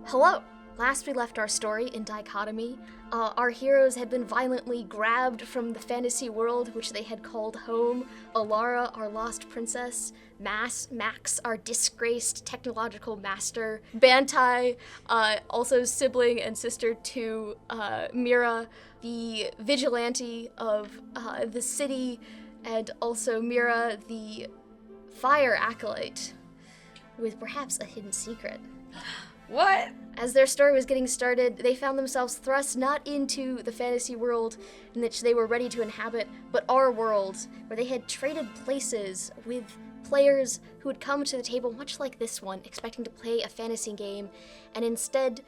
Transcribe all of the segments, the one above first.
Hello! Last we left our story in Dichotomy, our heroes had been violently grabbed from the fantasy world which they had called home. Alara, our lost princess, Max, our disgraced technological master, Bantai, also sibling and sister to Mira, the vigilante of the city, and also Mira, the fire acolyte, with perhaps a hidden secret. What? As their story was getting started, they found themselves thrust not into the fantasy world in which they were ready to inhabit, but our world, where they had traded places with players who had come to the table much like this one, expecting to play a fantasy game, and instead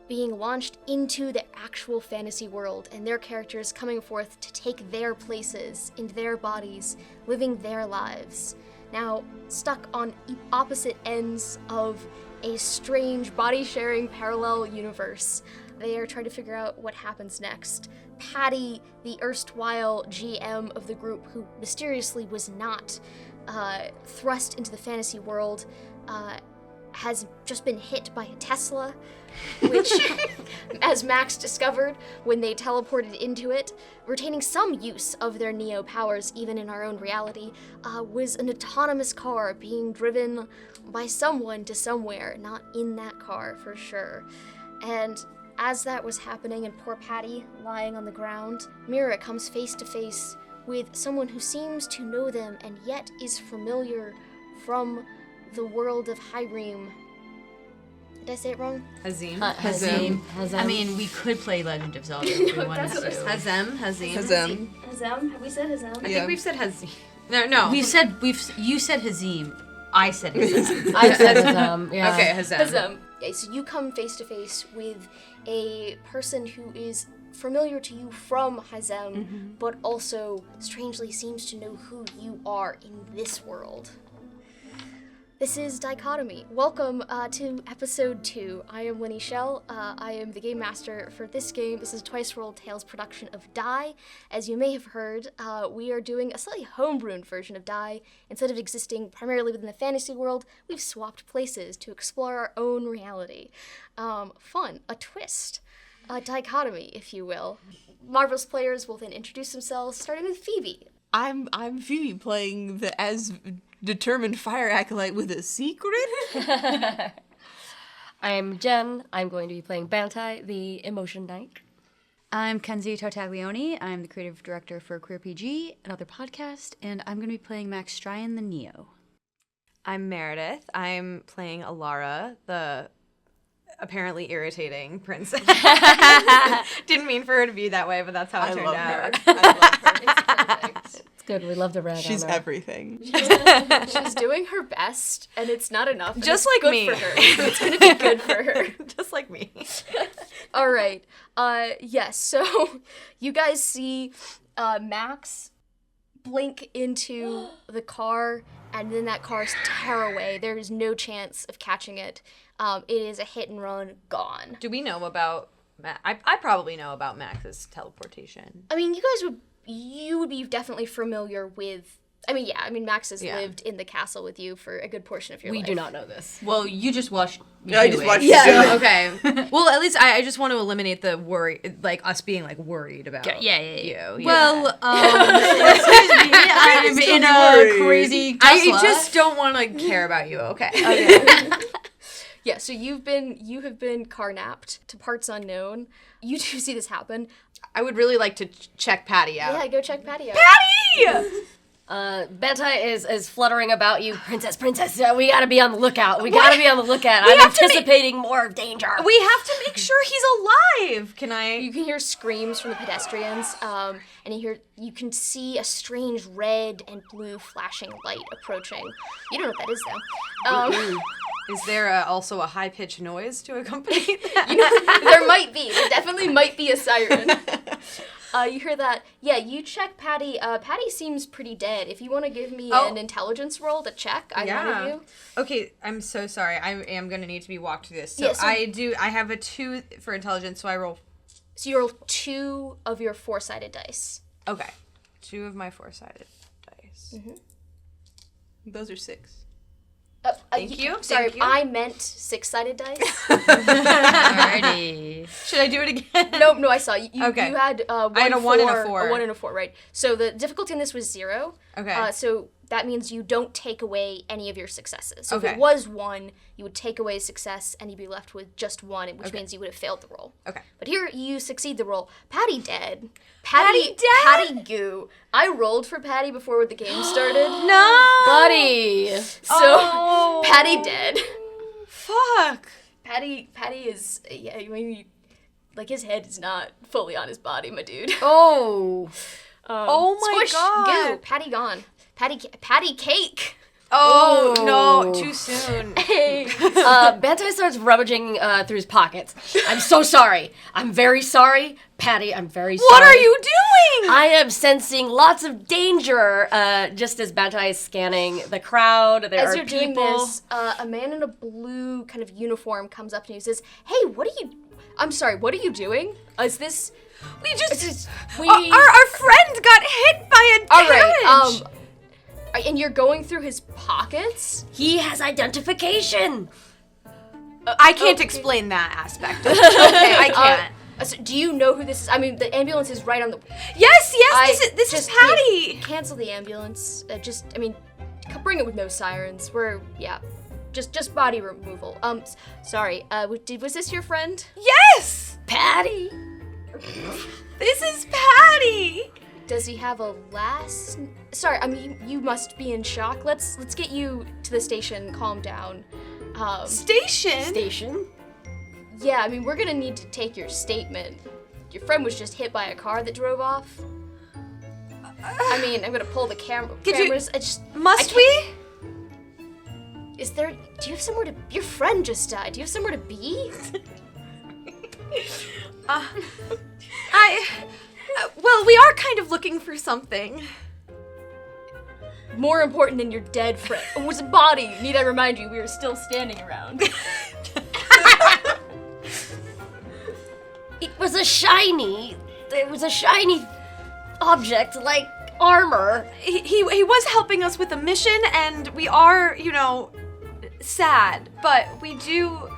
being launched into the actual fantasy world, and their characters coming forth to take their places in their bodies, living their lives. Now, stuck on opposite ends of a strange body-sharing parallel universe. They are trying to figure out what happens next. Patty, the erstwhile GM of the group, who mysteriously was not thrust into the fantasy world, has just been hit by a Tesla, which, as Max discovered when they teleported into it, retaining some use of their Neo powers even in our own reality, was an autonomous car being driven by someone to somewhere, not in that car for sure. And as that was happening and poor Patty lying on the ground, Mira comes face to face with someone who seems to know them and yet is familiar from the world of Hyrule. Did I say it wrong? Hazem. Hazem. I mean, we could play Legend of Zelda if we wanted to. Hazem. Hazem. Have we said Hazem? I think we've said Hazem. No. You said Hazem. I said Hazem. I said Hazem, yeah. Okay, Hazem. Hazem. Okay, so you come face to face with a person who is familiar to you from Hazem, but also strangely seems to know who you are in this world. This is Dichotomy. Welcome to episode 2. I am Linnie Schell. I am the game master for this game. This is Twice Rolled Tales production of Die. As you may have heard, we are doing a slightly homebrewed version of Die. Instead of existing primarily within the fantasy world, we've swapped places to explore our own reality. Fun. A twist. A dichotomy, if you will. Marvel's players will then introduce themselves, starting with Phoebe. I'm Phoebe, playing the as determined fire acolyte with a secret. I'm Jenn. I'm going to be playing Bantai, the emotion knight. I'm Kenzie Tartaglione. I'm the creative director for Queer PG, another podcast, and I'm going to be playing Max Stryan, the Neo. I'm Meredith. I'm playing Alara, the apparently irritating princess. Didn't mean for her to be that way, but that's how it turned out. I love her. It's perfect. It's good. We love to rag She's on her. everything. She's doing her best, and it's not enough. And Just it's like good me. For her. It's going to be good for her. Just like me. All right. Yes, so you guys see Max blink into the car, and then that car's tear away. There is no chance of catching it. It is a hit and run, gone. Do we know about I probably know about Max's teleportation. I mean, you would be definitely familiar with, Max has lived in the castle with you for a good portion of your life. We do not know this. Well, you just watched me I do just it. watched Yeah. you do it. Okay. Well, at least I just want to eliminate the worry, like us being like worried about you. Yeah. Yeah. Well, excuse me, I'm in a crazy Tesla. I just don't want to care about you. Okay. Yeah, so you have been carnapped to parts unknown. You do see this happen. I would really like to check Patty out. Yeah, go check Patty out. Patty! Bantai is fluttering about you. Princess, we gotta be on the lookout. I'm anticipating more danger. We have to make sure he's alive. Can I? You can hear screams from the pedestrians, and you can see a strange red and blue flashing light approaching. You don't know what that is, though. Is there also a high-pitched noise to accompany that? There might be. There definitely might be a siren. You hear that? Yeah, you check Patty. Patty seems pretty dead. If you want to give me an intelligence roll to check, one of you. Okay, I'm so sorry. I am going to need to be walked through this. So, Yeah, so I have a 2 for intelligence, so I roll. So you roll 2 of your 4-sided dice. Okay. 2 of my 4-sided dice. Those are 6. Thank you. Sorry, Thank you. I meant 6-sided dice. Alrighty. Should I do it again? No, I saw you. Okay. You had I had a 1 and a 4. A 1 and a 4, right? So the difficulty in this was 0. Okay. So that means you don't take away any of your successes. So if Okay. it was 1, you would take away a success and you'd be left with just 1, which means you would have failed the roll. Okay. But here you succeed the roll. Patty dead. Patty dead? Patty goo. I rolled for Patty before the game started. No! Buddy! So Patty dead. Fuck. Patty is I mean, like his head is not fully on his body, my dude. Oh. Oh my Squish, god. goo, Patty gone. Patty cake. Oh, no, too soon. Hey. Bantai starts rummaging through his pockets. I'm so sorry. I'm very sorry. Patty, I'm very sorry. What are you doing? I am sensing lots of danger just as Bantai is scanning the crowd. There As are you're people. doing this, a man in a blue kind of uniform comes up to you and says, "Hey, what are you doing? Is this We just... we Our friend got hit by a All carriage. right. And you're going through his pockets? He has identification. I can't okay. explain that aspect. Okay, I can't. So do you know who this is? I mean, the ambulance is right on the. Yes, this is Patty. Cancel the ambulance. Bring it with no sirens. Just body removal. Sorry. Was this your friend? Yes, Patty. this is Patty. Does he have a last? Sorry. You must be in shock. Let's get you to the station. Calm down. Station. Yeah. We're gonna need to take your statement. Your friend was just hit by a car that drove off. I'm gonna pull the cameras. Must we? Do you have somewhere to? Your friend just died. Do you have somewhere to be? Well, we are kind of looking for something. More important than your dead friend. It was a body. Need I remind you, we are still standing around. It was a shiny object like armor. He was helping us with a mission, and we are, sad, but we do.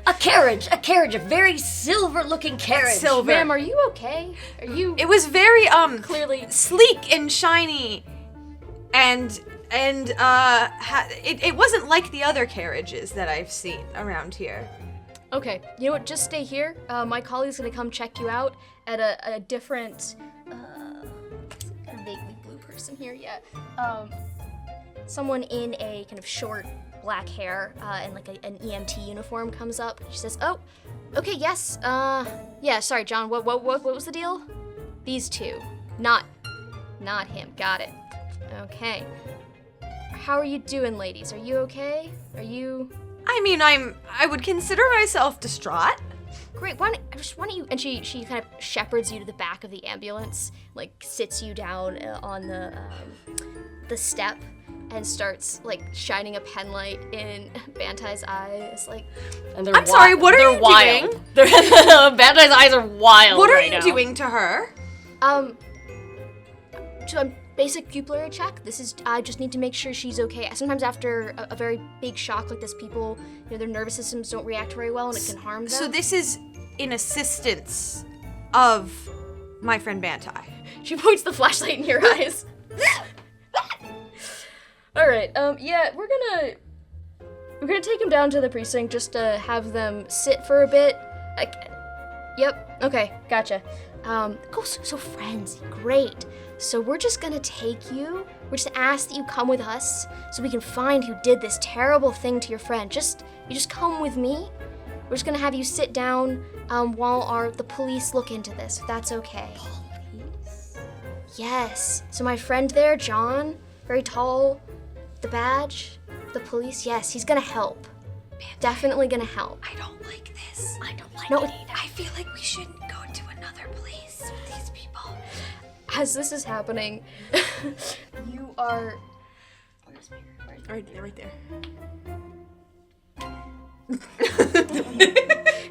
A carriage, a very silver-looking carriage. Silver. Ma'am, are you okay? Are you It was very clearly? sleek and shiny, and it wasn't like the other carriages that I've seen around here. Okay, you know what? Just stay here. My colleague's gonna come check you out at a different, kind of vaguely blue person here. Yeah. Someone in a kind of short black hair and like an EMT uniform comes up. She says, "Oh, okay, yes. Yeah. Sorry, John. What was the deal? These two, not him. Got it. Okay. How are you doing, ladies? Are you okay? Are you?" I would consider myself distraught. Great. Why don't you? And she kind of shepherds you to the back of the ambulance, like sits you down on the step, and starts like shining a pen light in Bantai's eyes. Like, And I'm sorry, what are you wild. doing? Bantai's eyes are wild. What are right you now. doing to her? so a basic pupillary check. I just need to make sure she's okay. Sometimes after a very big shock like this, people, their nervous systems don't react very well, and it can harm them. So this is in assistance of my friend Bantai. She points the flashlight in your eyes. All right. Yeah, we're gonna take him down to the precinct just to have them sit for a bit. Yep. Okay. Gotcha. Cool. So friends, great. So we're just gonna take you. We're just ask that you come with us so we can find who did this terrible thing to your friend. You just come with me. We're just gonna have you sit down while the police look into this. If that's okay. Police? Yes. So my friend there, John, very tall, the badge, the police. Yes, he's gonna help. Definitely gonna help. I don't like this. I don't like No, it either. I feel like we shouldn't go to another place with these people. As this is happening, you are. Right there.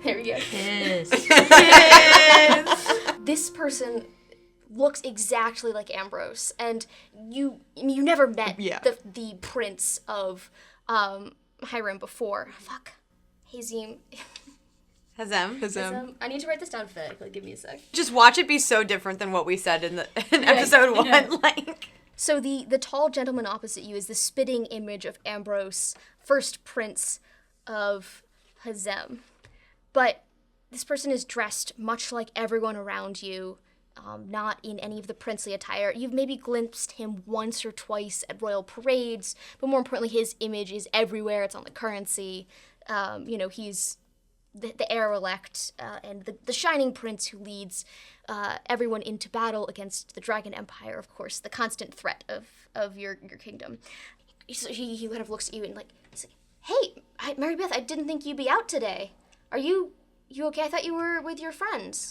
There we go. Yes. This person looks exactly like Ambrose, and you never met the prince of Hiram before. Fuck. Hazem. Hazem. I need to write this down phonetically. Give me a sec. Just watch it be so different than what we said in episode 1. Yeah. Like, so the tall gentleman opposite you is the spitting image of Ambrose, first prince of Hazem. But this person is dressed much like everyone around you, not in any of the princely attire. You've maybe glimpsed him once or twice at royal parades, but more importantly, his image is everywhere. It's on the currency. He's the heir-elect and the shining prince who leads everyone into battle against the Dragon Empire, of course, the constant threat of your kingdom. So he kind of looks at you and he's like, hey, Mary Beth, I didn't think you'd be out today. Are you okay? I thought you were with your friends.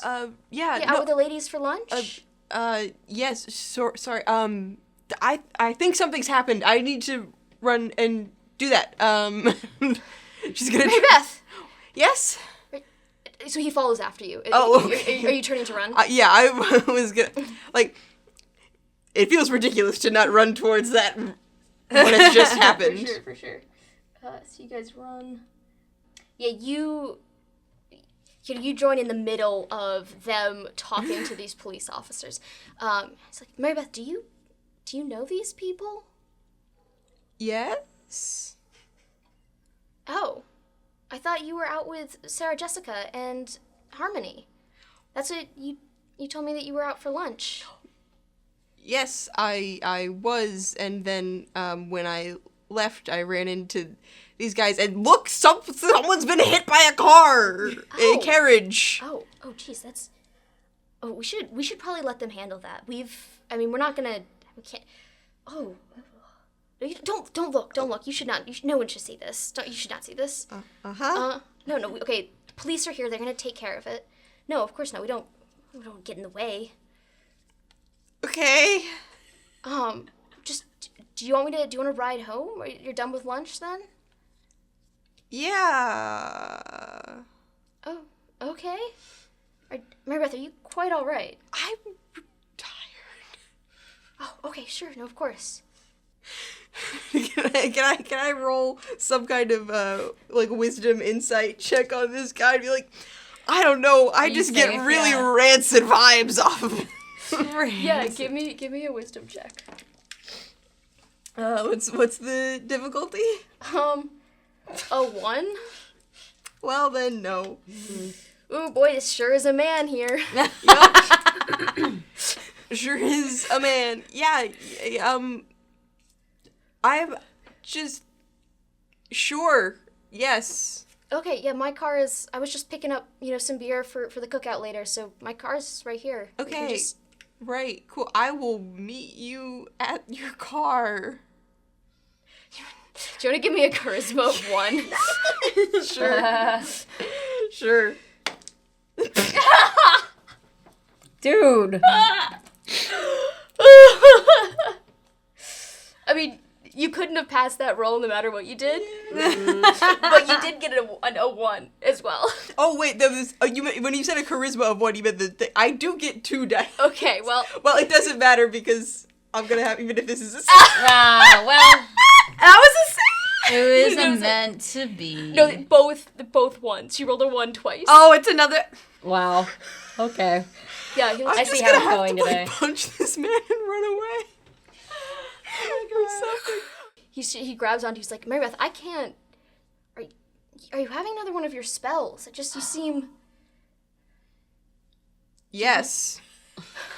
Yeah. Out with the ladies for lunch? Yes. Sorry. I think something's happened. I need to run and do that. She's gonna. Mary Beth! Yes? So he follows after you. Oh, okay. Are you turning to run? Yeah, I was gonna, it feels ridiculous to not run towards that when it's just happened. For sure. So you guys run. Yeah, you join in the middle of them talking to these police officers. It's like, Mary Beth, do you know these people? Yes? Oh. I thought you were out with Sarah Jessica and Harmony. That's what you told me that you were out for lunch. Yes, I was, and then when I left, I ran into these guys, and look, someone's been hit by a car, a carriage. Oh, jeez, that's. Oh, we should probably let them handle that. We can't. Oh. Don't look. You should not. No one should see this. You should not see this. No. Okay, the police are here. They're gonna take care of it. No, of course not. We don't get in the way. Okay. Just do you want to ride home? Or you're done with lunch then? Yeah. Oh, okay. Mary Beth, are you quite all right? I'm tired. Oh, okay, sure. No, of course. Can I roll some kind of wisdom insight check on this guy and be like, I don't know, I just get really rancid vibes off of him. Yeah, give me a wisdom check. What's the difficulty? A 1? Well then, no. Ooh, boy, this sure is a man here. Sure is a man. Yeah, I'm just... Sure, yes. Okay, yeah, my car is... I was just picking up, some beer for the cookout later, so my car's right here. Okay, right, cool. I will meet you at your car. Do you want to give me a charisma of 1? Sure. Sure. Dude. I mean... You couldn't have passed that roll no matter what you did, but you did get an 01 as well. Oh wait, that was when you said a charisma of 1, you meant I do get 2 dice. Okay, well. Well, it doesn't matter because I'm gonna have even if this is a. Well, that was a 6. It was meant to be. No, both ones. She rolled a 1 twice. Oh, it's another. wow. Okay. Yeah, I see how it's going today. Punch this man and run away. He grabs onto you. He's like, Mary Beth, I can't. Are you having another one of your spells? You seem. Yes.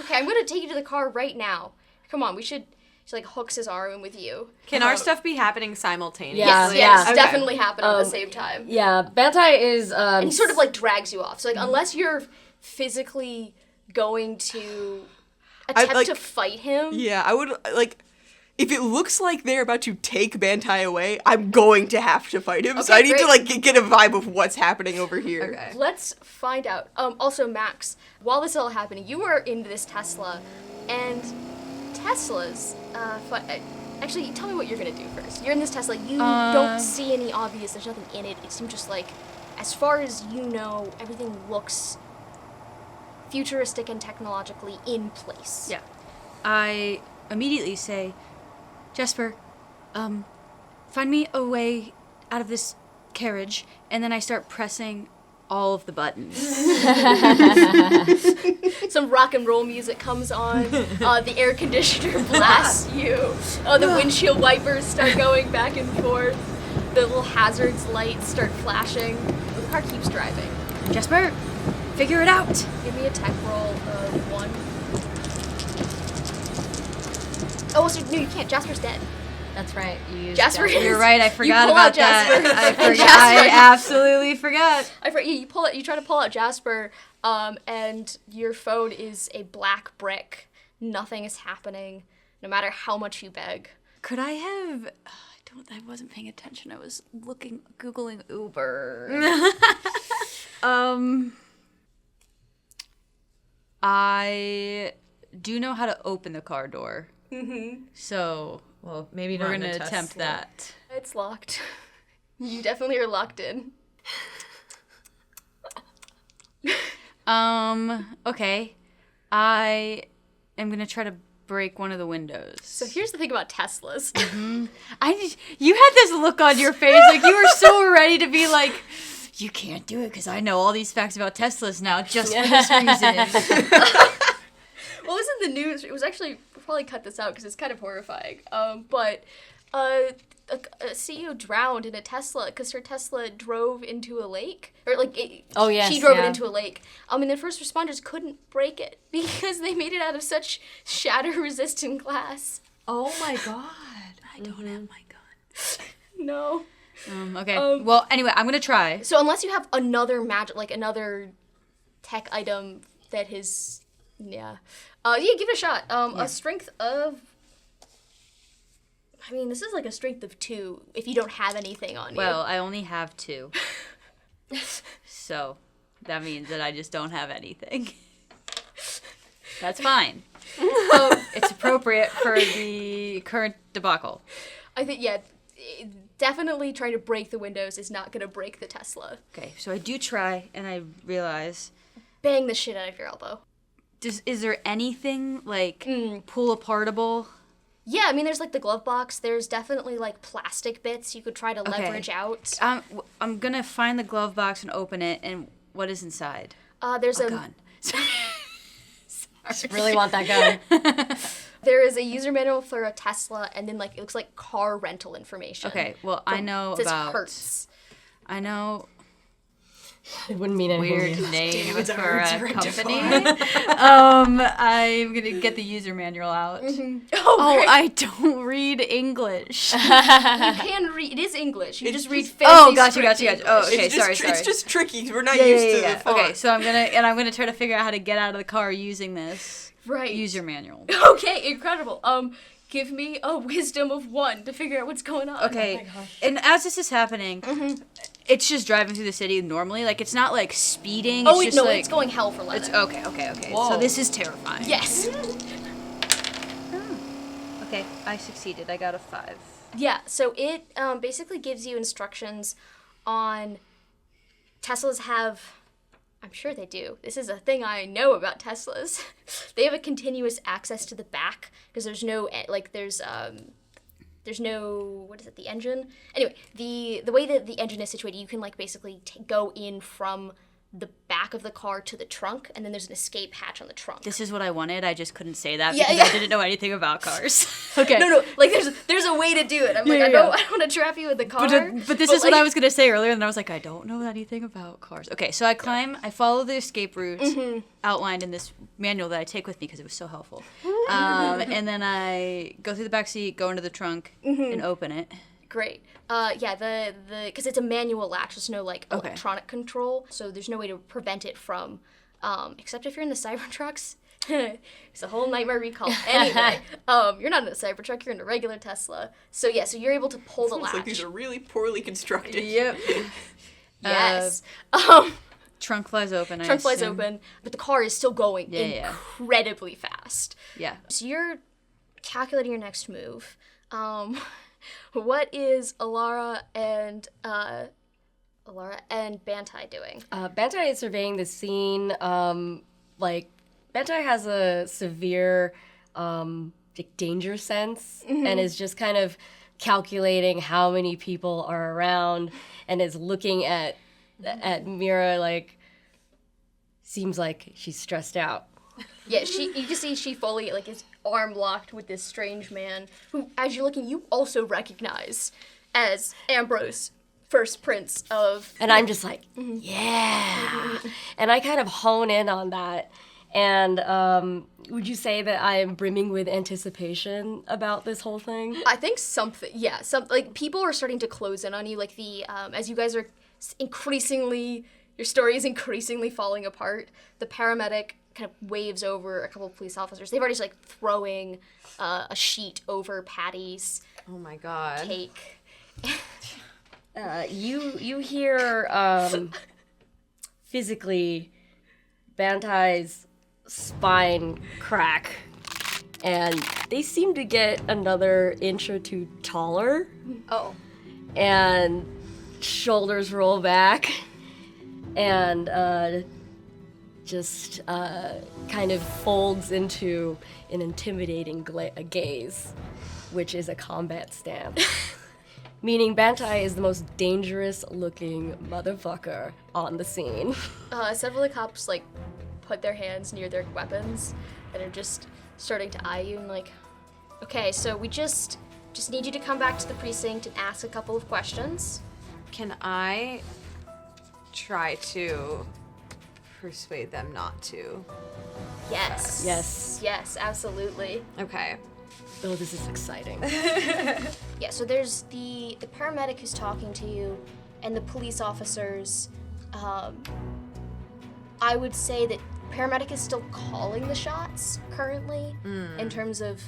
Okay, I'm gonna take you to the car right now. Come on, we should. She hooks his arm in with you. Can our stuff be happening simultaneously? Yes, Okay. definitely happening at the same time. Yeah, Bantai is. And he sort of drags you off. So unless you're physically going to attempt to fight him. Yeah, I would if it looks like they're about to take Bantai away, I'm going to have to fight him. Okay, so I need to get a vibe of what's happening over here. Okay. Let's find out. Also, Max, while this is all happening, you were in this Tesla, and Teslas. Actually, tell me what you're gonna do first. You're in this Tesla. You don't see any obvious. There's nothing in it. It seems just as far as you know, everything looks futuristic and technologically in place. Yeah. I immediately say, Jesper, find me a way out of this carriage, and then I start pressing all of the buttons. Some rock and roll music comes on. The air conditioner blasts you. The windshield wipers start going back and forth. The little hazards lights start flashing. The car keeps driving. Jesper, figure it out. Give me a tech roll of 1. Oh, so no, you can't. Jasper's dead. That's right. You used Jasper Jasper. is- You're right. I forgot pull out about that. Jasper. I forgot. Jasper- I absolutely forgot. You pull it. You try to pull out Jasper, and your phone is a black brick. Nothing is happening, no matter how much you beg. Could I have? I wasn't paying attention. I was googling Uber. I do know how to open the car door. Mm-hmm. So Well, maybe we're not gonna in a attempt Tesla. that. It's locked. You definitely are locked in. Okay. I am gonna try to break one of the windows. So here's the thing about Teslas. You had this look on your face, like you were so ready to be like, you can't do it because I know all these facts about Teslas now just for this reason. Well, it was in the news. It was actually, we'll probably cut this out because it's kind of horrifying. But a CEO drowned in a Tesla because her Tesla drove into a lake. Or like, Oh, yes, she drove it yeah. into a lake. And the first responders couldn't break it because they made it out of such shatter-resistant glass. Oh my god. I don't have my gun. No. Okay. Well, anyway, I'm gonna try. So unless you have another another tech item that is, yeah, give it a shot. A strength of, I mean, this is like a strength of 2 if you don't have anything on you. Well, I only have 2. So that means that I just don't have anything. That's fine. It's appropriate for the current debacle. I think, yeah, definitely trying to break the windows is not going to break the Tesla. Okay, so I do try, and I realize. Bang the shit out of your elbow. Is there anything like pull apartable? Yeah, I mean, there's like the glove box. There's definitely like plastic bits you could try to leverage out. I'm gonna find the glove box and open it, and what is inside? There's a Gun. Really want that gun. There is a user manual for a Tesla, and then like it looks like car rental information. Okay, well, I know It says about. Hertz. I know It wouldn't mean anything. weird to you. name It's a for Hertz a company. rectifier. I'm gonna get the user manual out. Oh, great. I don't read English. You can read. It is English. You It's just read just- fancy Oh, gotcha. script Oh, English. okay, It's just, sorry. It's just tricky. We're not used to the font. Okay, so I'm gonna try to figure out how to get out of the car using this Right. user manual. Okay, incredible. Give me a wisdom of 1 to figure out what's going on. Okay, and as this is happening, it's just driving through the city normally. Like it's not like speeding. Oh it's wait, just no, like, it's going hell for leather. It's okay. Whoa. So this is terrifying. Yes. Okay, I succeeded. I got a 5. Yeah. So it basically gives you instructions on Teslas have. I'm sure they do. This is a thing I know about Teslas. They have a continuous access to the back because there's no what is it, the engine? Anyway, the way that the engine is situated, you can like basically go in from the back of the car to the trunk, and then there's an escape hatch on the trunk. This is what I wanted. I just couldn't say that Yeah, because yeah. I didn't know anything about cars. Okay. No, like there's a way to do it. I'm like, I don't want to trap you in the car. But this is what like, I was gonna say earlier, and I was like, I don't know anything about cars. Okay, so I follow the escape route outlined in this manual that I take with me because it was so helpful. And then I go through the back seat, go into the trunk, and open it. Great. Yeah, because it's a manual latch. There's no like electronic control, so there's no way to prevent it from. Except if you're in the Cybertrucks. It's a whole nightmare recall. Anyway, you're not in a Cybertruck, you're in a regular Tesla. So yeah, so you're able to pull the It's latch. like these are really poorly constructed. Yep. Yes. Trunk flies open. Trunk flies open, but the car is still going Yeah. incredibly fast. Yeah. So you're calculating your next move. What is Alara and Bantai doing? Bantai is surveying the scene. like, Bentai has a severe danger sense and is just kind of calculating how many people are around and is looking at Mira like, seems like she's stressed out. Yeah, you can see she fully, like, is arm locked with this strange man who, as you're looking, you also recognize as Ambrose, first prince of... And I'm just like, yeah. And I kind of hone in on that. And would you say that I am brimming with anticipation about this whole thing? I think something, yeah. Like, people are starting to close in on you, like, as you guys are increasingly... Your story is increasingly falling apart. The paramedic kind of waves over a couple of police officers. They've already just, like, throwing a sheet over Patty's Oh my god. cake. You hear physically Bantai's spine crack, and they seem to get another inch or two taller, Oh. and shoulders roll back, and just kind of folds into an intimidating gaze, which is a combat stance. Meaning Bantai is the most dangerous looking motherfucker on the scene. Several of the cops, like, put their hands near their weapons and are just starting to eye you and like, okay, so we just need you to come back to the precinct and ask a couple of questions. Can I try to persuade them not to? Yes. Yes. Yes, absolutely. Okay. Oh, this is exciting. Yeah, so there's the paramedic who's talking to you and the police officers. I would say that paramedic is still calling the shots currently in terms of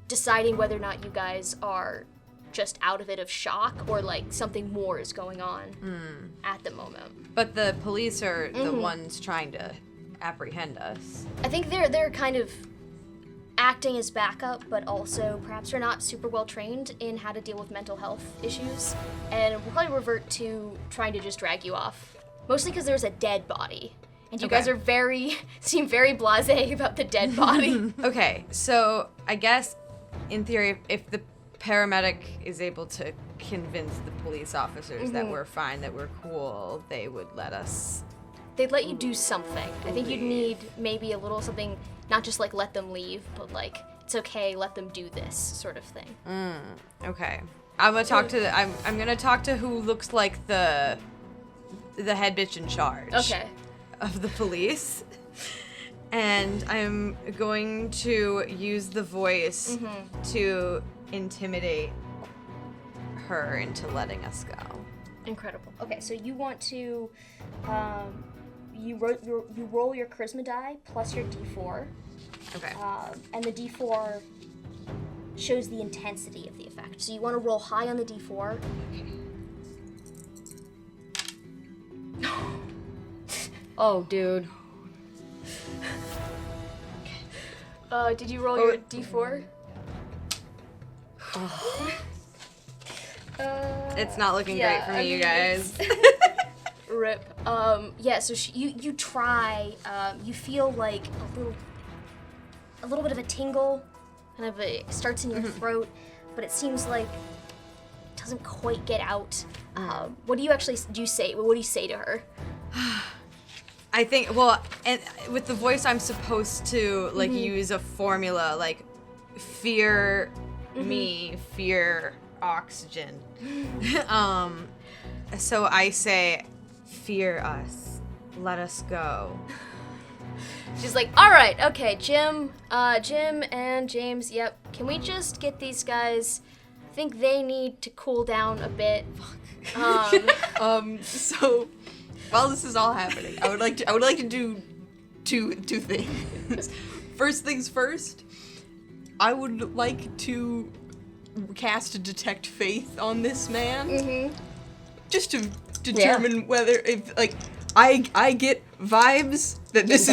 deciding whether or not you guys are just out of it of shock or like something more is going on at the moment. But the police are the ones trying to apprehend us. I think they're kind of acting as backup, but also perhaps they're not super well trained in how to deal with mental health issues, and we'll probably revert to trying to just drag you off. Mostly because there's a dead body, and you guys are seem very blasé about the dead body. Okay, so I guess in theory, if the paramedic is able to convince the police officers that we're fine, that we're cool, they would let us. They'd let you do something. I think you'd need maybe a little something, not just like let them leave, but like it's okay, let them do this sort of thing. Okay, I'm gonna talk to I'm gonna talk to who looks like the head bitch in charge. Okay. Of the police, and I'm going to use the voice to intimidate her into letting us go. Incredible. Okay, so you want to, you roll your charisma die plus your d4. Okay. And the d4 shows the intensity of the effect. So you want to roll high on the d4. Oh, dude. Did you roll your d4? It's not looking great for me, you guys. Rip. Yeah, so you try, you feel like a little bit of a tingle, kind of starts in your throat, but it seems like it doesn't quite get out. What do you say? What do you say to her? I think, well, and with the voice, I'm supposed to, like, use a formula, like, fear me, fear oxygen. So I say, fear us, let us go. She's like, all right, okay, Jim and James, yep. Can we just get these guys? I think they need to cool down a bit. So while this is all happening, I would like to do two things. First things first, I would like to cast a detect faith on this man, just to determine whether if like I get vibes that this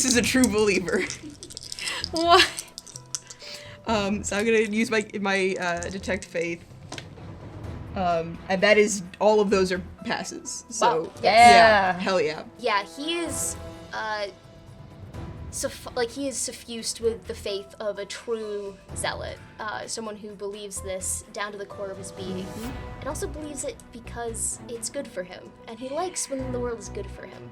is a true believer. What? So I'm gonna use my detect faith. And that is, all of those are passes. So Wow. Yeah. hell yeah. Yeah, he is he is suffused with the faith of a true zealot, someone who believes this down to the core of his being, and also believes it because it's good for him, and he likes when the world is good for him.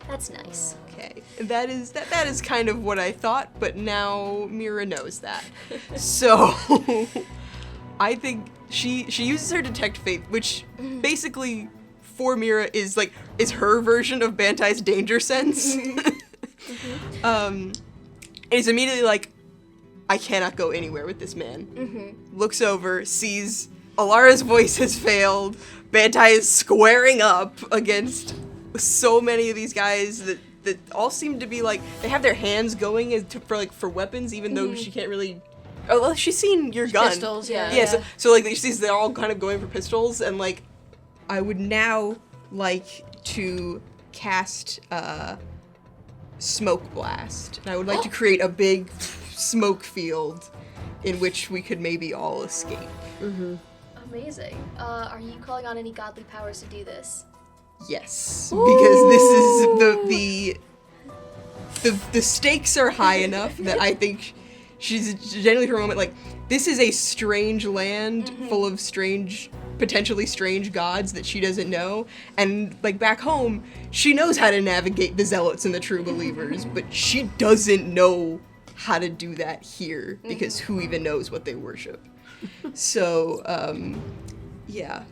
That's nice. Okay, that is kind of what I thought, but now Mira knows that. So I think she uses her detect faith, which basically for Mira is her version of Bantai's danger sense. Is immediately like, I cannot go anywhere with this man. Looks over, sees Alara's voice has failed. Bantai is squaring up against so many of these guys that all seem to be like, they have their hands going for weapons, even though she can't really. Oh, well, she's seen your gun. Pistols, yeah. Yeah, so she sees they're all kind of going for pistols, and like, I would now like to cast Smoke Blast, and I would like to create a big smoke field in which we could maybe all escape. Amazing. Are you calling on any godly powers to do this? Yes, because this is the stakes are high enough that I think she's genuinely for a moment like, this is a strange land full of potentially strange gods that she doesn't know, and like back home she knows how to navigate the zealots and the true believers, but she doesn't know how to do that here because who even knows what they worship. So yeah,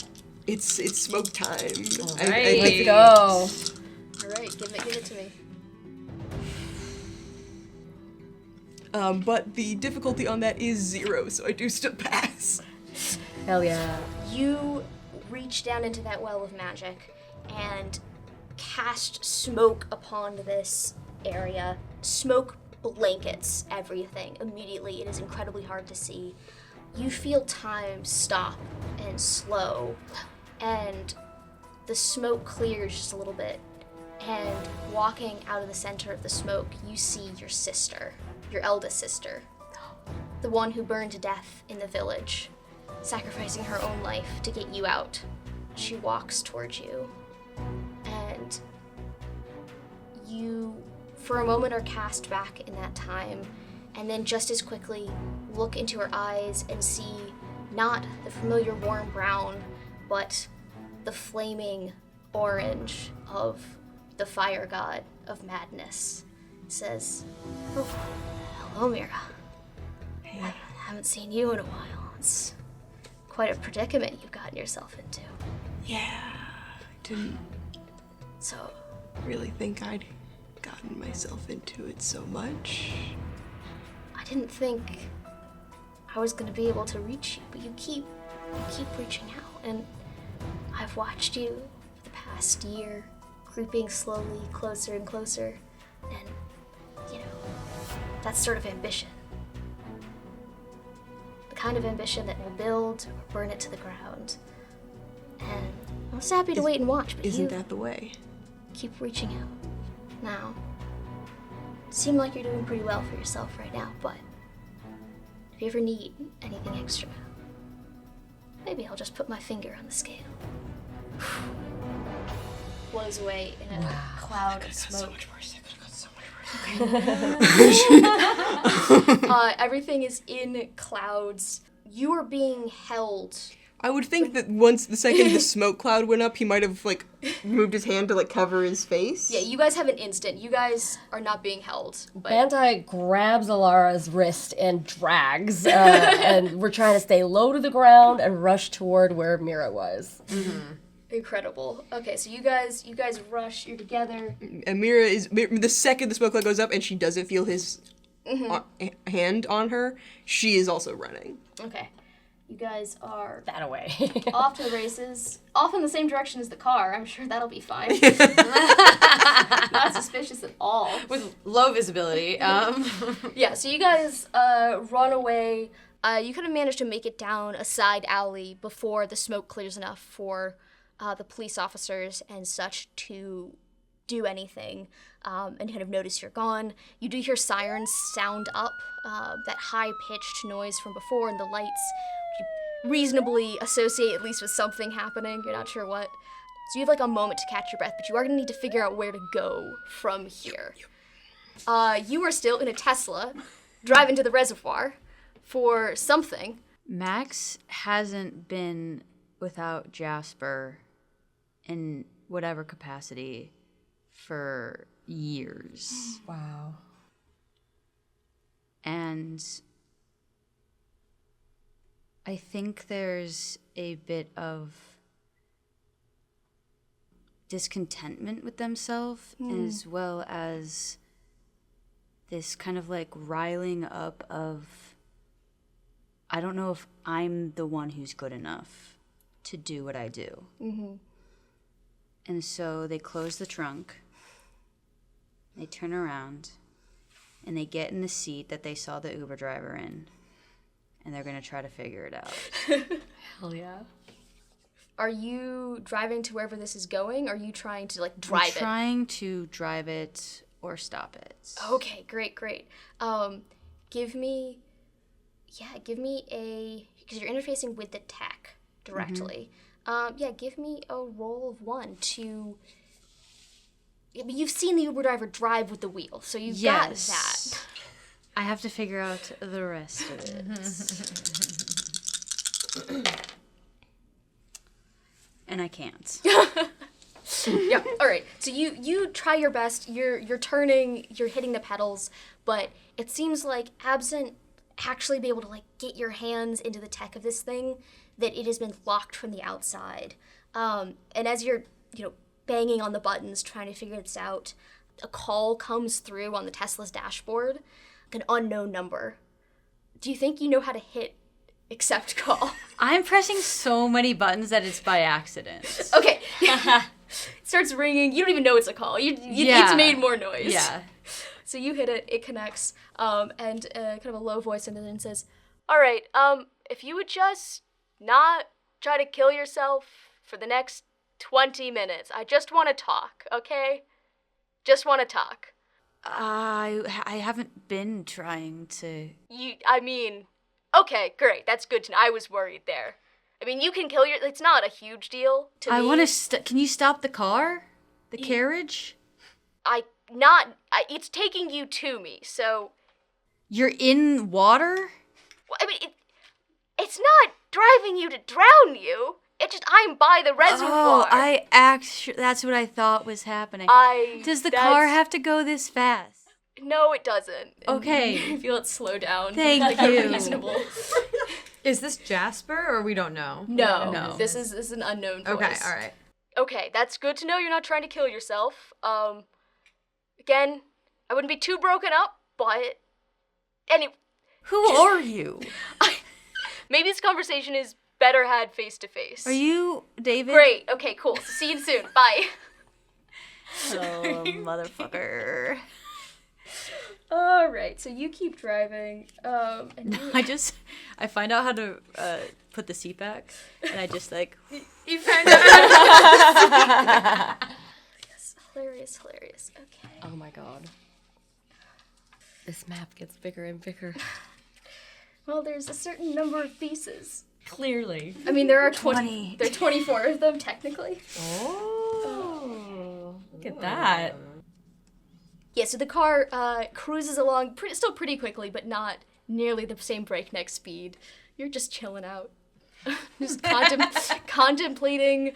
it's smoke time. All right, let's go. All right, give it to me. But the difficulty on that is 0, so I do still pass. Hell yeah. You reach down into that well of magic and cast smoke upon this area. Smoke blankets everything immediately. It is incredibly hard to see. You feel time stop and slow, and the smoke clears just a little bit, and walking out of the center of the smoke, you see your sister, your eldest sister, the one who burned to death in the village, sacrificing her own life to get you out. She walks towards you, and you, for a moment, are cast back in that time, and then just as quickly look into her eyes and see not the familiar warm brown, but the flaming orange of the fire god of madness. Says, "Oh, hello, Mira. Hey. I haven't seen you in a while. It's quite a predicament you've gotten yourself into." Yeah, I didn't So, really think I'd gotten myself into it so much. I didn't think I was gonna be able to reach you, but you keep reaching out, and I've watched you for the past year, creeping slowly closer and closer, and, that's sort of ambition. The kind of ambition that will build or burn it to the ground. And I was happy to wait and watch, but Isn't you that the way? keep reaching out. Now, it seems like you're doing pretty well for yourself right now, but if you ever need anything extra, maybe I'll just put my finger on the scale. Blows away in a cloud of smoke. Everything is in clouds. You are being held. I would think that once the second the smoke cloud went up, he might have moved his hand to cover his face. Yeah, you guys have an instant. You guys are not being held. But Bantai grabs Alara's wrist and drags, and we're trying to stay low to the ground and rush toward where Mira was. incredible. Okay, so you guys rush. You're together. And Mira is the second the smoke cloud goes up and she doesn't feel his hand on her, she is also running. Okay. You guys are That away. off to the races, off in the same direction as the car. I'm sure that'll be fine. Not suspicious at all. With low visibility. Yeah, so you guys run away. You kind of manage to make it down a side alley before the smoke clears enough for the police officers and such to do anything and kind of notice you're gone. You do hear sirens sound up, that high-pitched noise from before, and the lights you reasonably associate at least with something happening. You're not sure what. So you have a moment to catch your breath, but you are going to need to figure out where to go from here. You are still in a Tesla, driving to the reservoir for something. Max hasn't been without Jasper in whatever capacity for years. Wow. And I think there's a bit of discontentment with themselves, as well as this kind of like riling up of, I don't know if I'm the one who's good enough to do what I do. Mm-hmm. And so they close the trunk, they turn around, and they get in the seat that they saw the Uber driver in, and they're going to try to figure it out. Hell yeah. Are you driving to wherever this is going? Or are you trying to, like, drive it? I'm trying to drive it or stop it. Okay, great. Give me a, because you're interfacing with the tech directly. Give me a roll of 1 to, I mean, you've seen the Uber driver drive with the wheel, so you've got that. I have to figure out the rest of it. And I can't. Yeah. All right. So you try your best. You're turning. You're hitting the pedals, but it seems like absent actually be able to like get your hands into the tech of this thing, that it has been locked from the outside. And as you're banging on the buttons trying to figure this out, a call comes through on the Tesla's dashboard, an unknown number. Do you think you know how to hit accept call? I'm pressing so many buttons that it's by accident. Okay. It starts ringing. You don't even know it's a call. It's made more noise. Yeah. So you hit it. It connects. And kind of a low voice and then says, "All right. If you would just not try to kill yourself for the next 20 minutes. I just want to talk. Okay? Just want to talk." I haven't been trying to. Okay, great. That's good to know. I was worried there. I mean, you can kill it's not a huge deal to me. I want to. Can you stop the car? The carriage? It's taking you to me, so. You're in water? Well, I mean, it's not driving you to drown you. It's just I'm by the reservoir. That's what I thought was happening. Does the car have to go this fast? No, it doesn't. Okay. You feel it slow down. Thank you. Reasonable. Is this Jasper, or we don't know? No. This is an unknown voice. Okay, all right. Okay, that's good to know you're not trying to kill yourself. Again, I wouldn't be too broken up, but Who are you? Maybe this conversation is better had face to face. Are you David? Great. Okay, cool. See you soon. Bye. Oh, motherfucker. All right, so you keep driving. And I find out how to put the seat back, and I just like. You find out. Yes, hilarious. Okay. Oh my god. This map gets bigger and bigger. Well, there's a certain number of pieces. Clearly. I mean, there are 20. There are 24 of them, technically. Oh. Look at that. Yeah, so the car cruises along still pretty quickly, but not nearly the same breakneck speed. You're just chilling out. Just contemplating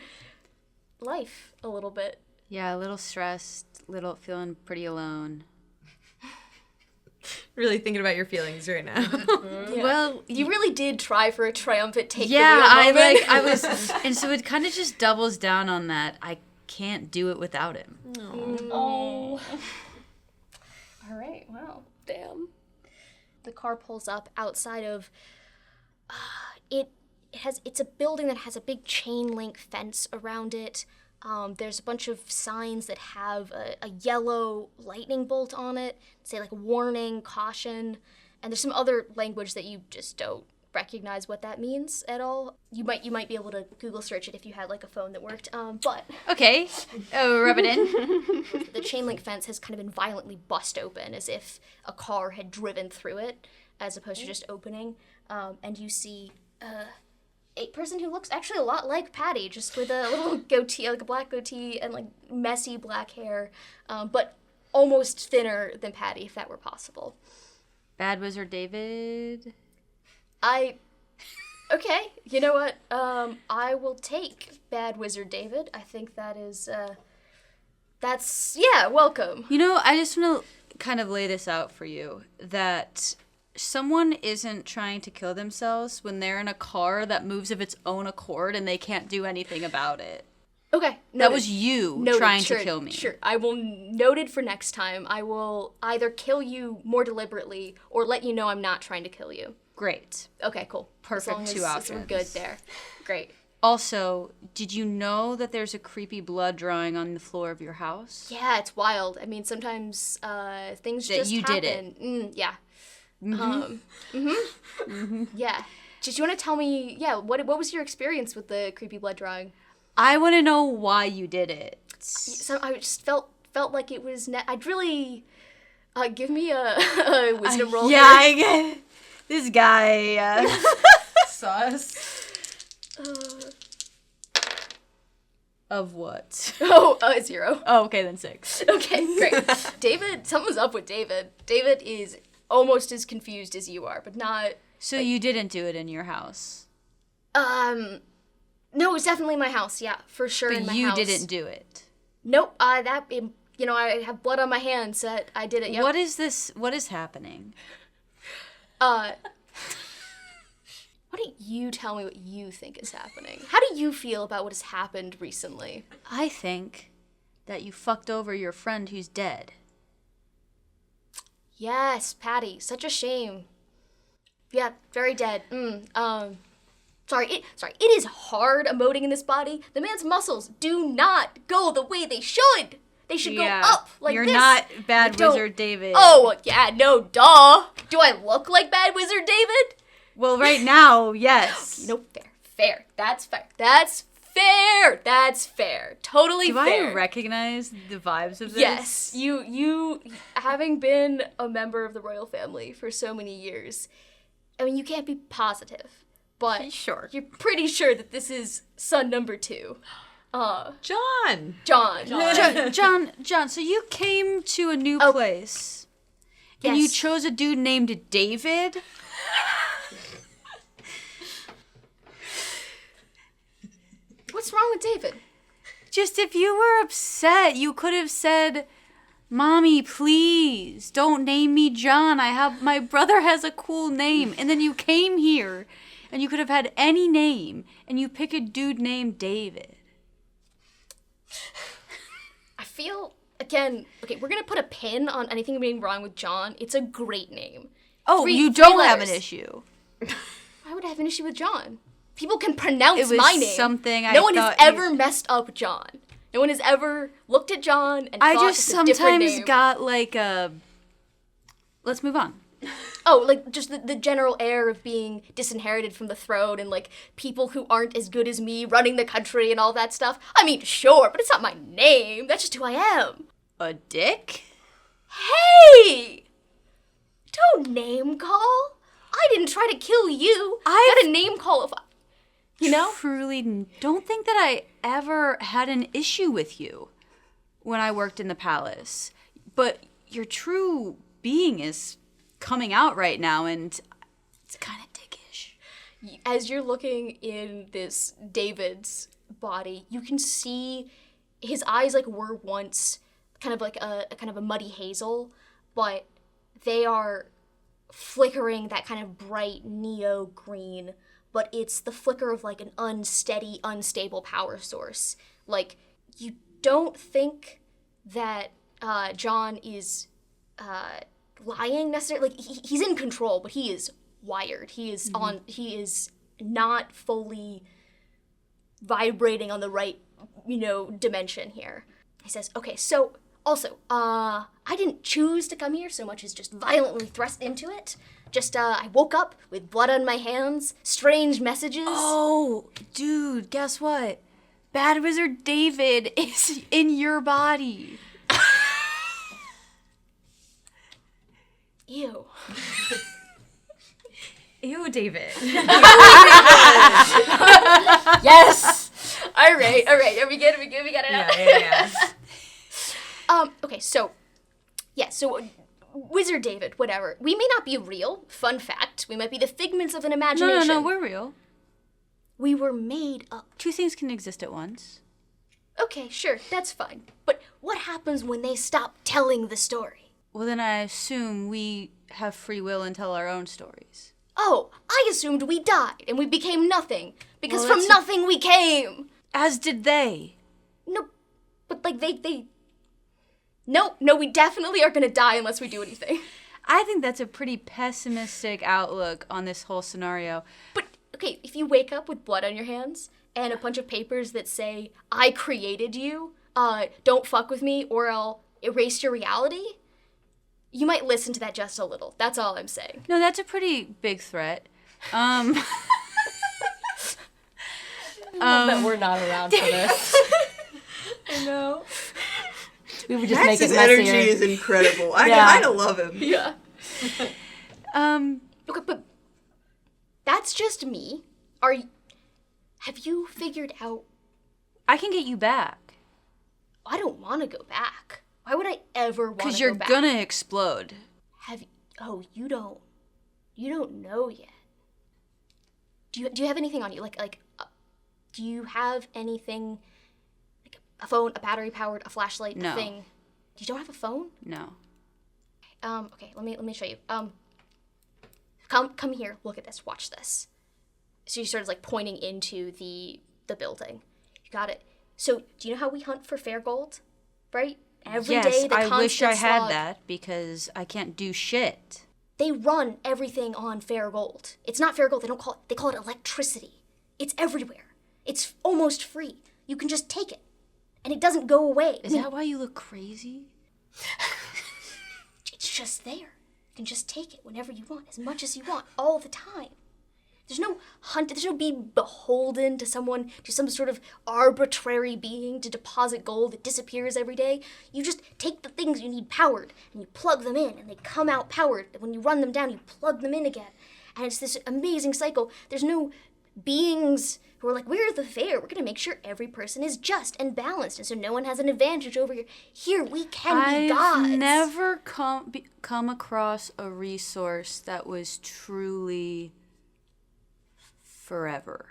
life a little bit. Yeah, a little stressed, feeling pretty alone. Really thinking about your feelings right now. Yeah. Well, you really did try for a triumphant take. Yeah, I was, and so it kind of just doubles down on that. I can't do it without him. Oh. All right. Wow. Damn. The car pulls up outside of. It's a building that has a big chain link fence around it. There's a bunch of signs that have a yellow lightning bolt on it, say like warning, caution, and there's some other language that you just don't recognize what that means at all. You might be able to Google search it if you had like a phone that worked. But okay, rub it in. The chain link fence has kind of been violently bust open, as if a car had driven through it, as opposed to just opening. And you see a person who looks actually a lot like Patty, just with a little goatee, like a black goatee, and like messy black hair, but almost thinner than Patty, if that were possible. Bad Wizard David. Okay, you know what? I will take Bad Wizard David. I think that is, welcome. You know, I just want to kind of lay this out for you, that someone isn't trying to kill themselves when they're in a car that moves of its own accord and they can't do anything about it. Okay. Noted. That was you trying to kill me. Sure. I will note it for next time. I will either kill you more deliberately or let you know I'm not trying to kill you. Great. Okay, cool. Perfect. As two long as options. we're good there. Great. Also, did you know that there's a creepy blood drawing on the floor of your house? Yeah, it's wild. I mean, sometimes things That just you happen. did it. Yeah. Yeah. Just you want to tell me? Yeah. What was your experience with the creepy blood drawing? I want to know why you did it. So I just felt like it was. I'd really give me a wisdom roll. Yeah, I get it. This guy. Sus. Of what? 0. Oh, okay, then 6. Okay, great. David, something's up with David. David is almost as confused as you are, but not. So you didn't do it in your house? No, it's definitely my house. Yeah, for sure. But in my you house. didn't do it? Nope. I have blood on my hands that I did it. Yep. What is this? What is happening? Why don't you tell me what you think is happening? How do you feel about what has happened recently? I think that you fucked over your friend who's dead. Yes, Patty. Such a shame. Yeah, very dead. Sorry, it is hard emoting in this body. The man's muscles do not go the way they should. They should go up like You're this. not Bad Wizard David. Oh, yeah, no, duh. Do I look like Bad Wizard David? Well, right now, yes. Nope, fair. That's fair. Totally Do fair. I recognize the vibes of this? Yes, you having been a member of the royal family for so many years, I mean, you can't be positive, but Sure. you're pretty sure that this is son number 2. John. John. So you came to a new place, and you Yes. chose a dude named David? What's wrong with David? Just if you were upset, you could have said, "Mommy, please, don't name me John. My brother has a cool name." And then you came here, and you could have had any name, and you pick a dude named David. I feel, again, okay, we're going to put a pin on anything being wrong with John. It's a great name. Oh, Three you don't have an letters. issue. Why would I have an issue with John? People can pronounce It was my name. something I No one has thought you- ever messed up John. No one has ever looked at John and I thought just it's a different sometimes name. got like a. Let's move on. Oh, like just the general air of being disinherited from the throne and like people who aren't as good as me running the country and all that stuff. I mean, sure, but it's not my name. That's just who I am. A dick? Hey! Don't name call. I didn't try to kill you. I got a name call if I... You know? Truly don't think that I ever had an issue with you when I worked in the palace. But your true being is coming out right now, and it's kind of dickish. As you're looking in this David's body, you can see his eyes like were once kind of like a kind of a muddy hazel, but they are flickering that kind of bright neo green, but it's the flicker of like an unsteady, unstable power source. Like, you don't think that John is lying necessarily. Like, he's in control, but he is wired. He is he is not fully vibrating on the right, dimension here. He says, okay, so also, I didn't choose to come here so much as just violently thrust into it. Just, I woke up with blood on my hands, strange messages. Oh, dude, guess what? Bad Wizard David is in your body. Ew. Ew, David. Yes! All right, are we good? We got it out? Yeah. Okay, so Yeah, so Wizard David, whatever. We may not be real. Fun fact. We might be the figments of an imagination. No, we're real. We were made up. Two things can exist at once. Okay, sure, that's fine. But what happens when they stop telling the story? Well, then I assume we have free will and tell our own stories. Oh, I assumed we died and we became nothing. Because Well, from nothing we came. As did they. No, but like they... No, we definitely are gonna die unless we do anything. I think that's a pretty pessimistic outlook on this whole scenario. But, okay, if you wake up with blood on your hands and a bunch of papers that say, I created you, don't fuck with me or I'll erase your reality, you might listen to that just a little. That's all I'm saying. No, that's a pretty big threat. Love that we're not around for this. I know. We would just Max's make it messier. energy is incredible. I Yeah. kind of love him. Yeah. Okay, but that's just me. Have you figured out? I can get you back. I don't want to go back. Why would I ever want to go back? Because you're gonna explode. Oh, you don't know yet. Do you have anything on you? Do you have anything, like a phone, a battery powered, a flashlight, No. a thing? You don't have a phone? No. Okay, let me show you. Come here, look at this, watch this. So you started like pointing into the building. You got it. So do you know how we hunt for fair gold? Right? Every Yes, day, the I wish constant I had slog. that because I can't do shit. They run everything on fair gold. It's not fair gold, they call it electricity. It's everywhere. It's almost free. You can just take it. And it doesn't go away. Is that why you look crazy? It's just there. You can just take it whenever you want, as much as you want, all the time. There's no hunt, there's no being beholden to someone, to some sort of arbitrary being to deposit gold that disappears every day. You just take the things you need powered, and you plug them in, and they come out powered. When you run them down, you plug them in again. And it's this amazing cycle. There's no beings who are like, we're the fair. We're going to make sure every person is just and balanced, and so no one has an advantage over you. Here, we can be gods. I've never come across a resource that was truly forever.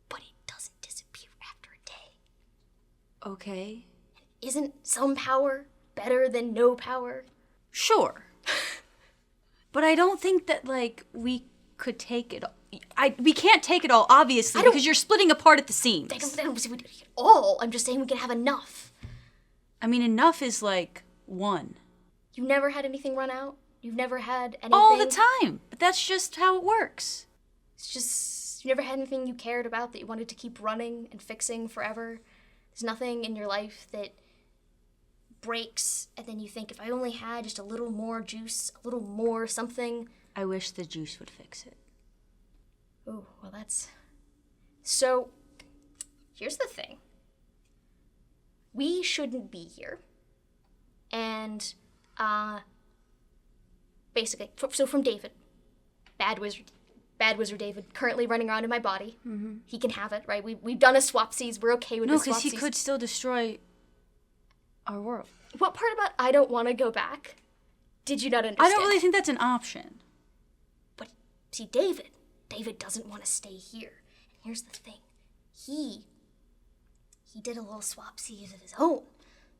But it doesn't disappear after a day. Okay. Isn't some power better than no power? Sure. But I don't think that, like, we could take it all. We can't take it all, obviously, because you're splitting apart at the seams. I don't say we do it all. I'm just saying we can have enough. I mean, enough is, like, one. You never had anything run out? You've never had anything? All the time. But that's just how it works. It's just, you never had anything you cared about that you wanted to keep running and fixing forever? There's nothing in your life that breaks, and then you think, if I only had just a little more juice, a little more something. I wish the juice would fix it. Ooh, well that's... So, here's the thing. We shouldn't be here. And, basically, so from David, bad wizard David, currently running around in my body. Mm-hmm. He can have it, right? We've done a swapsies. We're okay with the swapsies. No, because he could still destroy our world. What part about I don't want to go back did you not understand? I don't really think that's an option. But, see, David doesn't want to stay here. And here's the thing. He did a little swapsies of his own.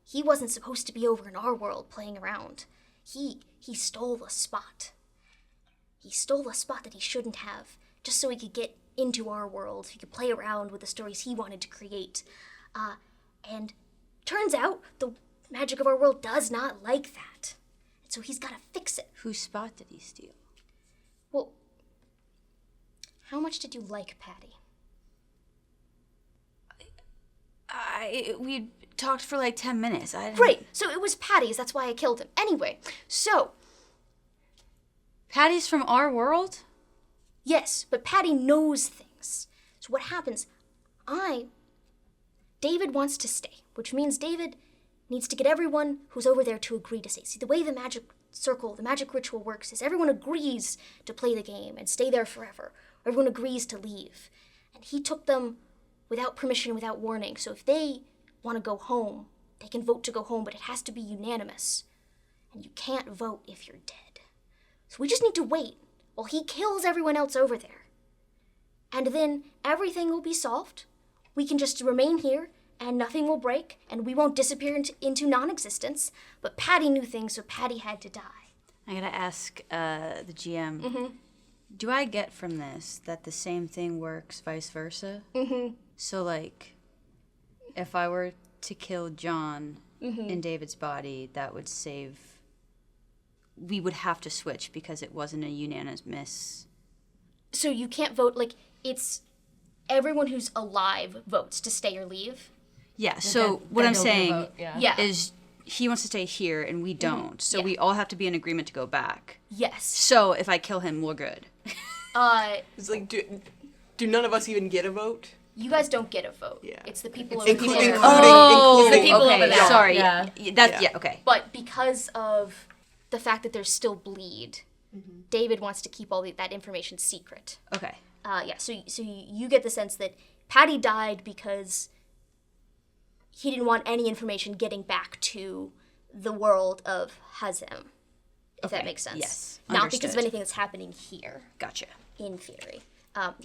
He wasn't supposed to be over in our world playing around. He stole a spot. He stole a spot that he shouldn't have, just so he could get into our world. He could play around with the stories he wanted to create. And turns out the magic of our world does not like that. And so he's got to fix it. Whose spot did he steal? Well, how much did you like Patty? We talked for like 10 minutes. Right, so it was Patty's, that's why I killed him. Anyway, so... Patty's from our world? Yes, but Patty knows things. So what happens, David wants to stay, which means David needs to get everyone who's over there to agree to stay. See, the way the magic circle, the magic ritual works is everyone agrees to play the game and stay there forever. Everyone agrees to leave. And he took them without permission, without warning. So if they want to go home, they can vote to go home, but it has to be unanimous. And you can't vote if you're dead. So we just need to wait while he kills everyone else over there. And then everything will be solved. We can just remain here, and nothing will break, and we won't disappear into non-existence. But Patty knew things, so Patty had to die. I gotta ask the GM. Do I get from this that the same thing works vice versa? So, like, if I were to kill John in David's body, that would save... We would have to switch because it wasn't a unanimous... So you can't vote, like, it's everyone who's alive votes to stay or leave. Yeah, so what I'm saying Yeah. is he wants to stay here and we don't. So we all have to be in agreement to go back. Yes. So if I kill him, we're good. It's like, do none of us even get a vote? You guys don't get a vote. Yeah. It's the people over Including, there. including, people okay, over there. sorry. Yeah. Okay. But because of the fact that there's still bleed, David wants to keep all that information secret. Okay. So you get the sense that Patty died because he didn't want any information getting back to the world of Hazem, if that makes sense. Yes. Not because of Understood. anything that's happening here, Gotcha. in theory.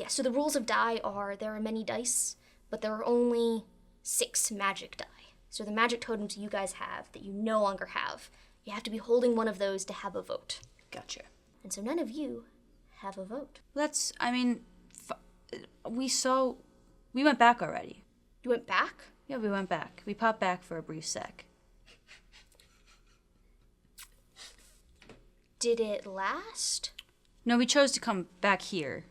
So the rules of die are there are many dice, but there are only 6 magic die. So the magic totems you guys have that you no longer have, you have to be holding one of those to have a vote. Gotcha. And so none of you have a vote. We went back already. You went back? Yeah, we went back. We popped back for a brief sec. Did it last? No, we chose to come back here.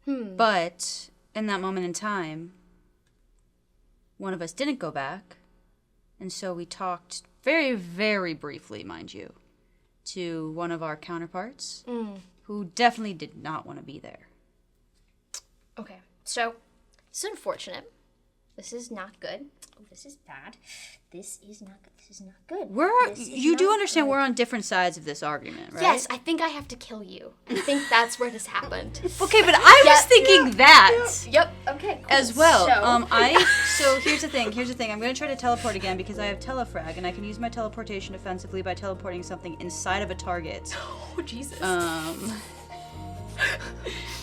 But in that moment in time, one of us didn't go back. And so we talked very, very briefly, mind you, to one of our counterparts who definitely did not want to be there. Okay, so it's unfortunate. This is not good. Oh, this is bad. This is not good. This is not good. You do understand we're on different sides of this argument, right? Yes, I think I have to kill you. I think that's where this happened. Okay, but I was thinking that. Yep. Okay. Cool. As well. So, So here's the thing. I'm going to try to teleport again because I have telefrag and I can use my teleportation offensively by teleporting something inside of a target. oh Jesus.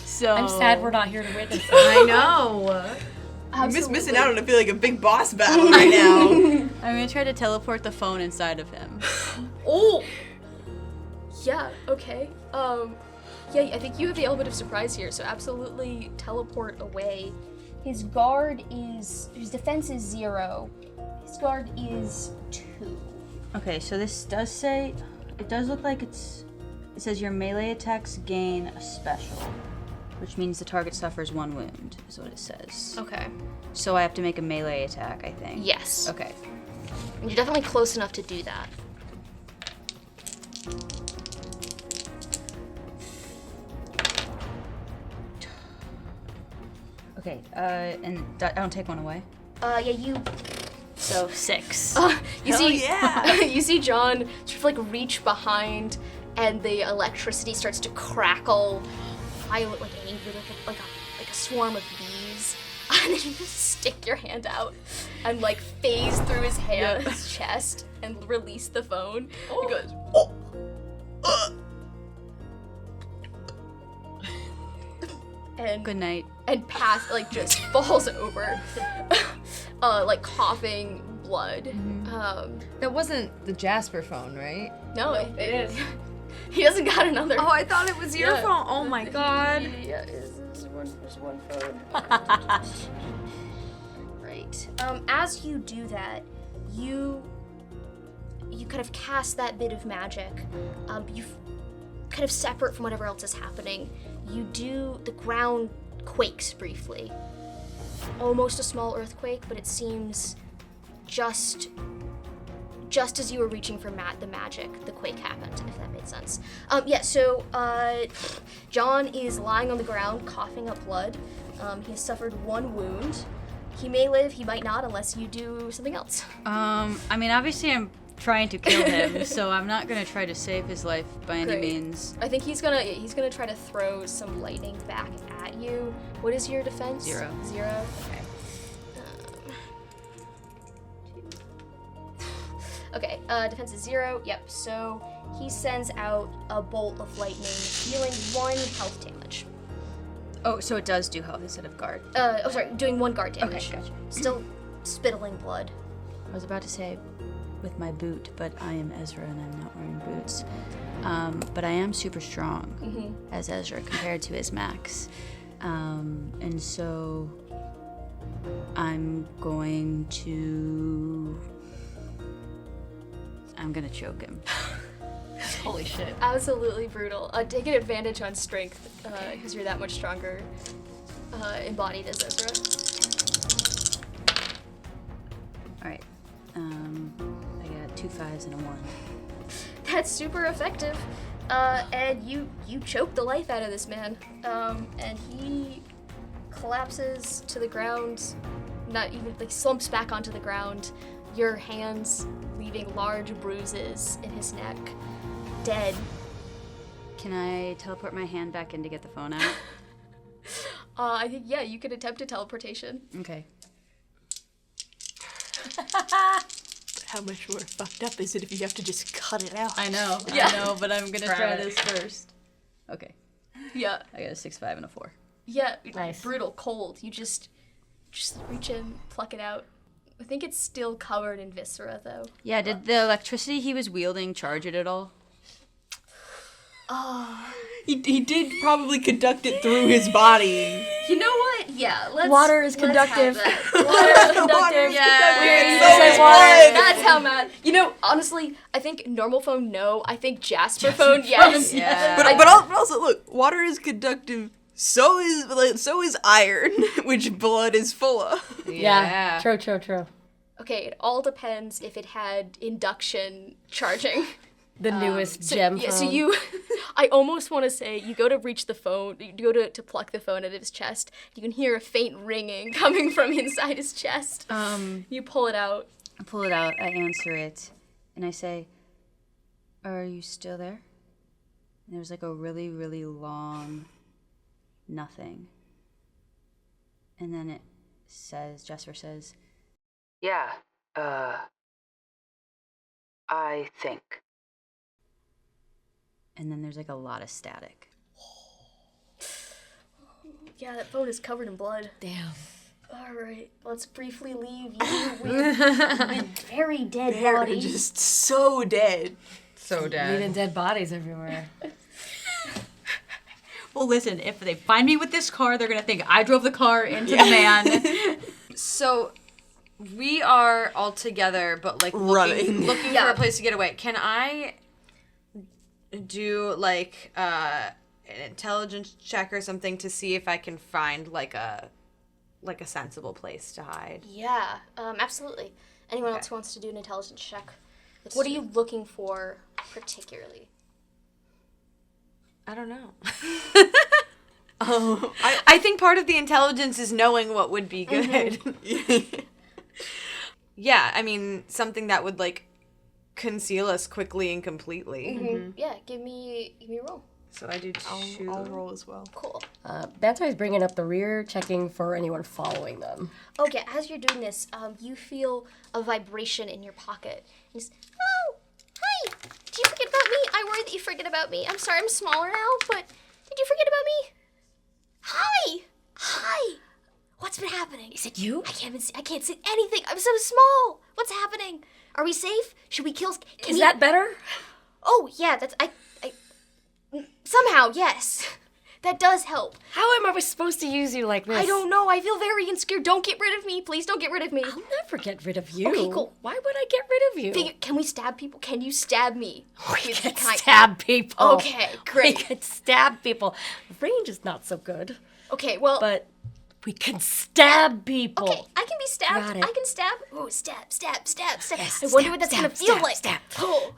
So I'm sad we're not here to witness it. I know. I'm just missing out on, I feel like, a big boss battle right now. I'm going to try to teleport the phone inside of him. Oh. Yeah. Okay. Yeah. I think you have the element of surprise here. So absolutely teleport away. His defense is 0. His guard is 2. Okay, so this does say, it does look like it says your melee attacks gain a special, which means the target suffers 1 wound, is what it says. Okay. So I have to make a melee attack, I think. Yes. Okay. You're definitely close enough to do that. Okay, and I don't take 1 away? You So 6. you see you see John sort of like reach behind and the electricity starts to crackle violently, angrily, like a swarm of bees. And then you just stick your hand out and like phase through his hand, his chest, and release the phone. He goes, and Good night. and just falls over, like coughing blood. That wasn't the Jasper phone, right? No, it is. He doesn't got another. Oh, I thought it was your Yeah. phone. Oh my god. Yeah, there's one phone. Right. As you do that, you kind of cast that bit of magic. You kind of separate from whatever else is happening. The ground quakes briefly. Almost a small earthquake, but it seems just as you were reaching for the magic, the quake happened, if that made sense. So John is lying on the ground, coughing up blood. He has suffered 1 wound. He may live, he might not, unless you do something else. I mean, obviously I'm trying to kill him, so I'm not gonna try to save his life by any Great. means. I think he's gonna try to throw some lightning back at you. What is your defense? 0. 0? Okay. Defense is 0. Yep. So he sends out a bolt of lightning, dealing 1 health damage. Oh, so it does do health instead of guard. Doing 1 guard damage. Okay, gotcha. Still spittling blood. I was about to say with my boot, but I am Ezra and I'm not wearing boots. But I am super strong as Ezra compared to his Max. And so I'm going to choke him. Holy shit. Absolutely brutal. Take an advantage on strength because you're that much stronger embodied as Ezra. All right. I got 2 5s and a 1. That's super effective. And you choke the life out of this man. And he collapses to the ground, not even, like, slumps back onto the ground, your hands leaving large bruises in his neck, dead. Can I teleport my hand back in to get the phone out? I think, yeah, you could attempt a teleportation. Okay. How much more fucked up is it if you have to just cut it out? I know, but I'm gonna try this first. Okay. Yeah. I got a 6 5 and a 4. Yeah, Nice. brutal, cold. You just reach in, pluck it out. I think it's still covered in viscera, though. Yeah, did the electricity he was wielding charge it at all? He did probably conduct it through his body. You know what? Yeah, Water is conductive. Water is conductive. Yeah. That's how mad. You know, honestly, I think normal phone, no. I think Jasper phone, yes. Yeah. But also, look, water is conductive. So is iron, which blood is full of. Yeah. True. Okay, it all depends if it had induction charging. The newest gem phone. Yeah, so you, I almost want to say, you go to reach the phone, you go to pluck the phone out of his chest, you can hear a faint ringing coming from inside his chest. You pull it out. I pull it out, I answer it, and I say, "Are you still there?" And there's like a really, really long nothing. And then it says, Jasper says, "Yeah, I think." And then there's like a lot of static. Yeah, that phone is covered in blood. Damn. All right, let's briefly leave you with very dead They're body. just so dead. So dead. Leaving dead bodies everywhere. Well, listen, if they find me with this car, they're gonna think I drove the car into the man. So we are all together, but like Running. looking for a place to get away. Can I do like an intelligence check or something to see if I can find like a sensible place to hide? Yeah, absolutely. Anyone else who wants to do an intelligence check? Like, what are you looking for particularly? I don't know. I think part of the intelligence is knowing what would be good. Yeah, I mean, something that would like conceal us quickly and completely. Yeah, give me a roll. So I do 2. I'll roll as well. Cool. Banto's bringing up the rear, checking for anyone following them. Okay, as you're doing this, you feel a vibration in your pocket. And it's, oh, hi! Did you forget about me? I worry that you forget about me. I'm sorry I'm smaller now, but did you forget about me? Hi! Hi! What's been happening? Is it you? I can't see anything. I'm so small. What's happening? Are we safe? Should we kill? Is that better? Oh yeah, that's I. Somehow yes, that does help. How am I supposed to use you like this? I don't know. I feel very insecure. Don't get rid of me, please. Don't get rid of me. I'll never get rid of you. Okay, cool. Why would I get rid of you? Can we stab people? Can you stab me? We can stab people. Okay, great. We can stab people. Range is not so good, Okay, well. but we can stab people. Okay, I can be stabbed. Got it. I can stab. Ooh, stab. Yes, I wonder stab, what that's stab, gonna feel stab, like. stab. Oh.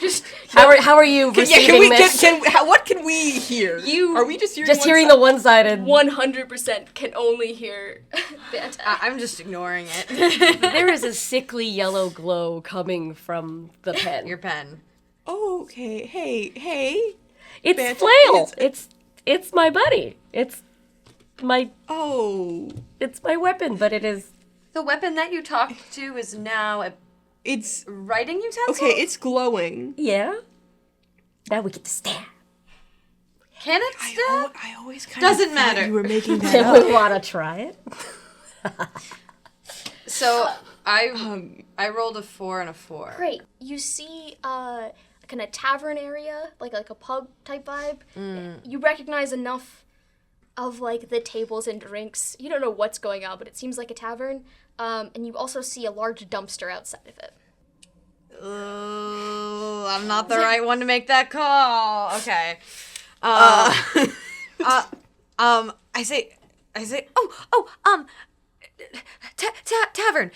Just How are you receiving this? What can we hear? Are we just hearing Just hearing the one-sided. 100% can only hear Banta. I'm just ignoring it. There is a sickly yellow glow coming from the pen. Your pen. Oh, okay. Hey. It's Banta Flail. is- It's my buddy. It's my Oh. weapon, but it is. The weapon that you talked to is now a It's Writing utensil? okay. It's glowing. Yeah. Now we get to stab. Can it stab? I always kind Doesn't of matter. You were making that Do up. we want to try it? So I rolled a 4 and a 4. Great. You see kind of tavern area, like a pub type vibe. You recognize enough of like the tables and drinks. You don't know what's going on, but it seems like a tavern. And you also see a large dumpster outside of it. I'm not the right one to make that call. Okay. I say,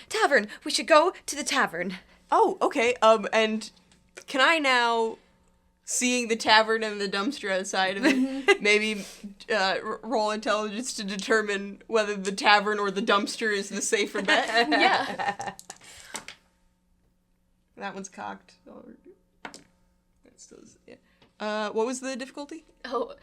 tavern. We should go to the tavern. Oh, okay. And can I now, seeing the tavern and the dumpster outside of it, maybe roll intelligence to determine whether the tavern or the dumpster is the safer bet? Yeah. That one's cocked. That's still, yeah. What was the difficulty? Oh,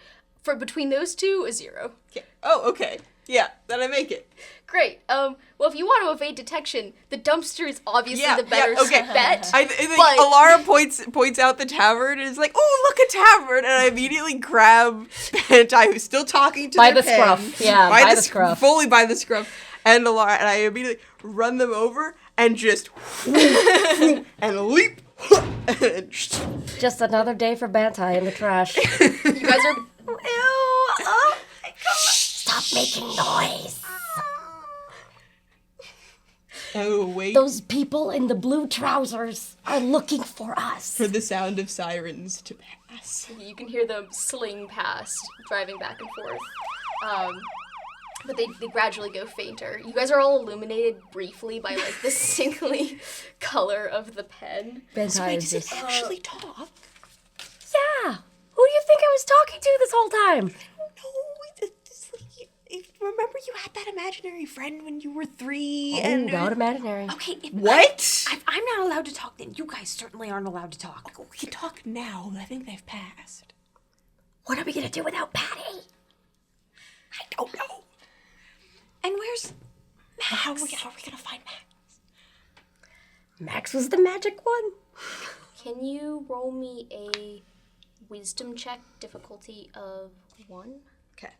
for between those two, a 0. Okay. Oh, okay. Yeah, then I make it. Great. Well, if you want to evade detection, the dumpster is obviously the better okay. bet. I think but- Alara points out the tavern and is like, "Oh, look, a tavern!" And I immediately grab Bantai, who's still talking to By their the pen, scruff. Yeah, by the scruff. fully by the scruff, and Alara, and I immediately run them over and just and leap. And Just another day for Bantai in the trash. You guys are Stop making noise. oh, wait Those people in the blue trousers are looking for us. for the sound of sirens to pass. You can hear them sling past, driving back and forth. But they gradually go fainter. You guys are all illuminated briefly by like the sickly color of the pen. Bantai is just... Actually talk? Yeah. Who do you think I was talking to this whole time? No, it's like remember you had that imaginary friend when you were 3 Oh, and not imaginary. Okay, if what? if I'm not allowed to talk, then you guys certainly aren't allowed to talk. We can talk now. I think they've passed. What are we gonna do without Patty? I don't know. And where's How are we gonna find Max? Max was the magic one. Can you roll me a wisdom check, difficulty of 1? Okay.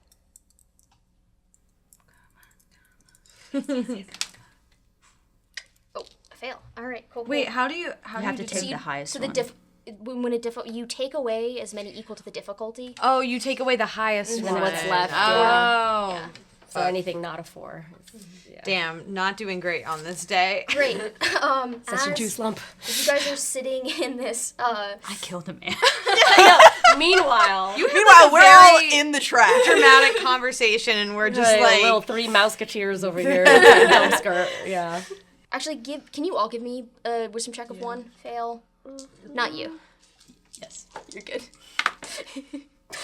Oh, I fail. All right, cool. Wait, cool. how do you You have to determine- take the highest So one. when you take away as many equal to the difficulty. Oh, you take away the highest then one. what's left, Oh. Yeah. So anything not a 4. Damn, not doing great on this day. Great. Session As 2 slump. you guys are sitting in this I killed a man. Meanwhile, Meanwhile, we're all in the trash. dramatic conversation, and we're just just like, little 3 mouseketeers over here. Dumpster. Yeah. actually can you all give me a wisdom check of 1? Fail. Not you. Yes. You're good.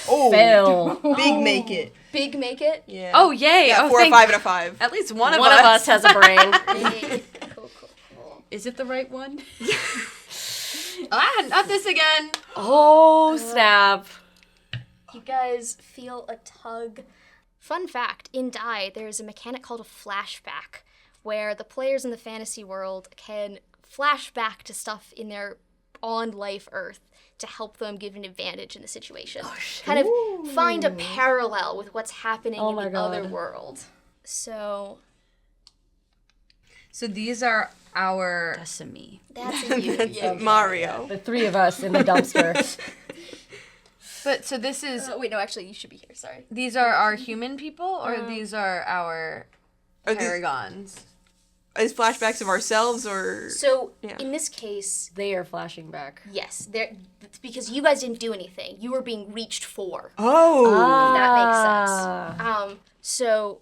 Oh, Fail. big make it. Big make it. Yeah. oh yay, yeah, oh 4, a thank 5, and a 5. At least one One of of us has a brain. Yay. Cool. Is it the right one? not this again. Oh, snap. You guys feel a tug. Fun fact, in Die, there's a mechanic called a flashback, where the players in the fantasy world can flash back to stuff in their on-life Earth to help them give an advantage in the situation. Kind of find a parallel with what's happening in my the other God. world. So, So these are our. Sesame. that's you. Yeah. Mario. The 3 of us in the dumpster. But so this is. Wait, no, actually, you should be here. Sorry. These are our human people, or these are our Are these, paragons? is flashbacks of ourselves or? So, Yeah. in this case, They are flashing back. yes, it's because you guys didn't do anything. You were being reached for. Oh. If that makes sense. So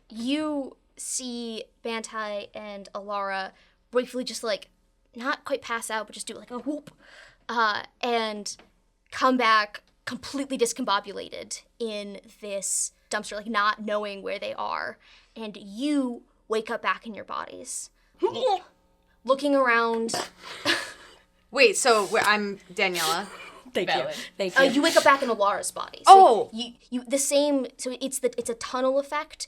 you see Bantai and Alara briefly just like not quite pass out, but just do like a whoop, and come back completely discombobulated in this dumpster, like not knowing where they are, and you wake up back in your bodies, looking around. Wait, so I'm Daniela. Thank you. Thank you. You wake up back in Alara's body. So Oh! you the same. So it's a tunnel effect.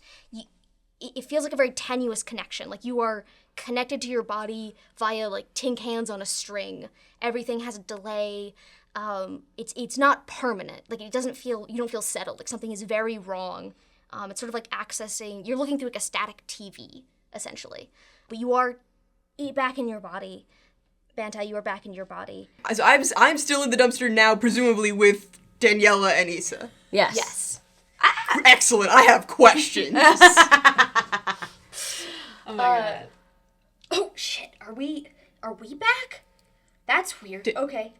It feels like a very tenuous connection. Like you are connected to your body via like tin cans on a string. Everything has a delay. It's not permanent. Like you don't feel settled. Like something is very wrong. It's sort of like you're looking through like a static TV, essentially. But you are back in your body. Bantai, you are back in your body. So I'm still in the dumpster now, presumably with Daniela and Issa. Yes. Yes. Excellent. I have questions. Oh my god. Oh shit. Are we back? That's weird. Okay.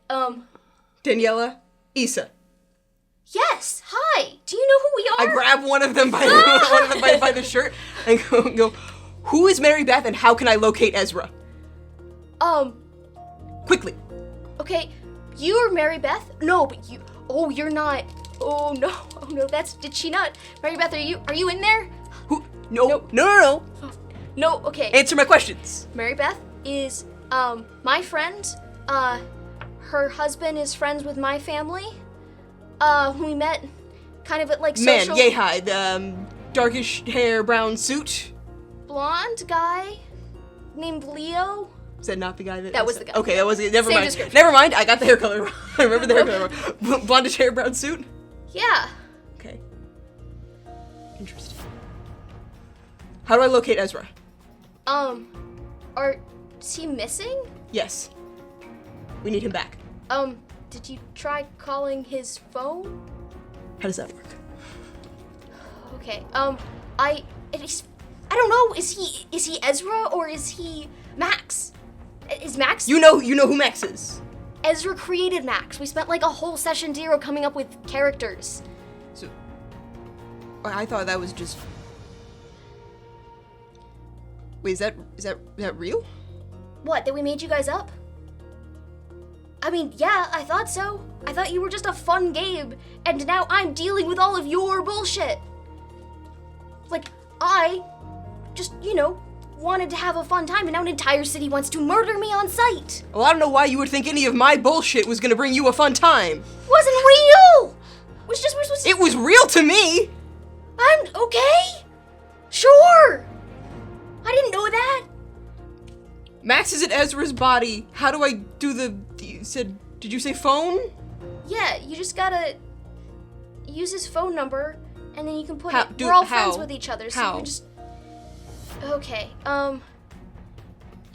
Daniela, Issa. Yes. Hi. Do you know who we are? I grab one of them by by the shirt and go, who is Mary Beth and how can I locate Ezra? Quickly. Okay, you're Mary Beth? No, but you're not. Oh no, did she not? Mary Beth, are you in there? Who? No. No. No, okay. Answer my questions. Mary Beth is, my friend. Her husband is friends with my family. We met kind of at like social. Man, yay high, the darkish hair, brown suit. Blonde guy named Leo. Is that not the guy that? That was the guy. Okay, that was it. Never Same mind. description. Never mind. I got the hair color wrong. I remember the hair color wrong. Blondish hair, brown suit. Yeah. Okay. Interesting. How do I locate Ezra? Is he missing? Yes. We need him back. Did you try calling his phone? How does that work? Okay, I don't know, is he Ezra or is he Max? Is Max? You know who Max is. Ezra created Max. We spent like a whole session zero coming up with characters. So, I thought that was just. Wait, is that real? What, that we made you guys up? I mean, yeah, I thought so. I thought you were just a fun Gabe, and now I'm dealing with all of your bullshit. Like, I just, wanted to have a fun time, and now an entire city wants to murder me on sight. Well, I don't know why you would think any of my bullshit was gonna bring you a fun time. It wasn't real! We're supposed to... It was real to me! I'm okay? Sure! I didn't know that. Max is at Ezra's body. How do I do did you say phone? Yeah, you just gotta use his phone number, and then you can put How- it... do- We're all how? friends with each other, so How? you just... Okay, go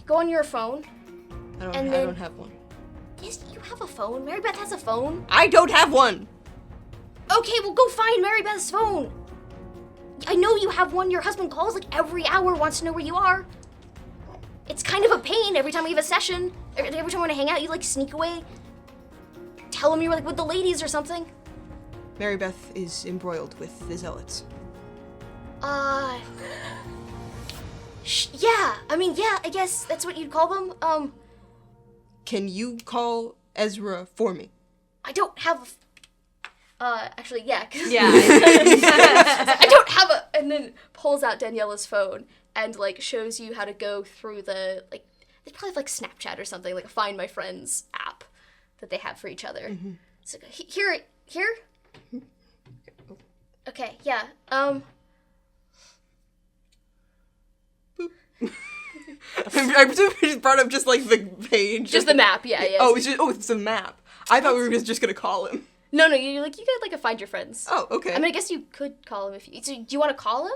on your phone. I And don't have one. Yes, you have a phone. Mary Beth has a phone. I don't have one! Okay, well go find Mary Beth's phone. I know you have one. Your husband calls like every hour, wants to know where you are. It's kind of a pain every time we have a session. Every time we want to hang out, you like sneak away. Tell him you're like with the ladies or something. Mary Beth is embroiled with the zealots. Yeah. I mean, yeah, I guess that's what you'd call them. Can you call Ezra for me? I don't have actually, yeah. 'Cause Yeah. I don't have a... And then pulls out Daniela's phone and, like, shows you how to go through the, like... They probably have, like, Snapchat or something, like a Find My Friends app that they have for each other. Mm-hmm. So, here? Okay, yeah, I presume you just brought up just, like, the page. Just the map, yeah. Oh, it's a map. I thought we were just gonna call him. No, you got, like, a Find Your Friends. Oh, okay. I mean, I guess you could call him if you... So, do you want to call him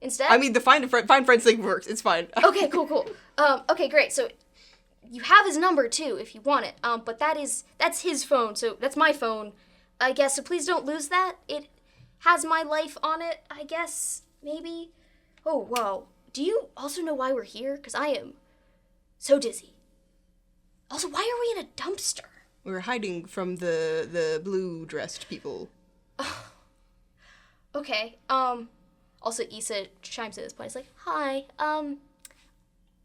instead? I mean, the find friends thing works. It's fine. Okay, cool. Okay, great. So you have his number too if you want it. But that's his phone. So that's my phone, I guess. So please don't lose that. It has my life on it, I guess. Maybe. Oh, wow. Do you also know why we're here? Because I am so dizzy. Also, why are we in a dumpster? We're hiding from the blue-dressed people. Okay. Also, Issa chimes in at this point. It's like, hi,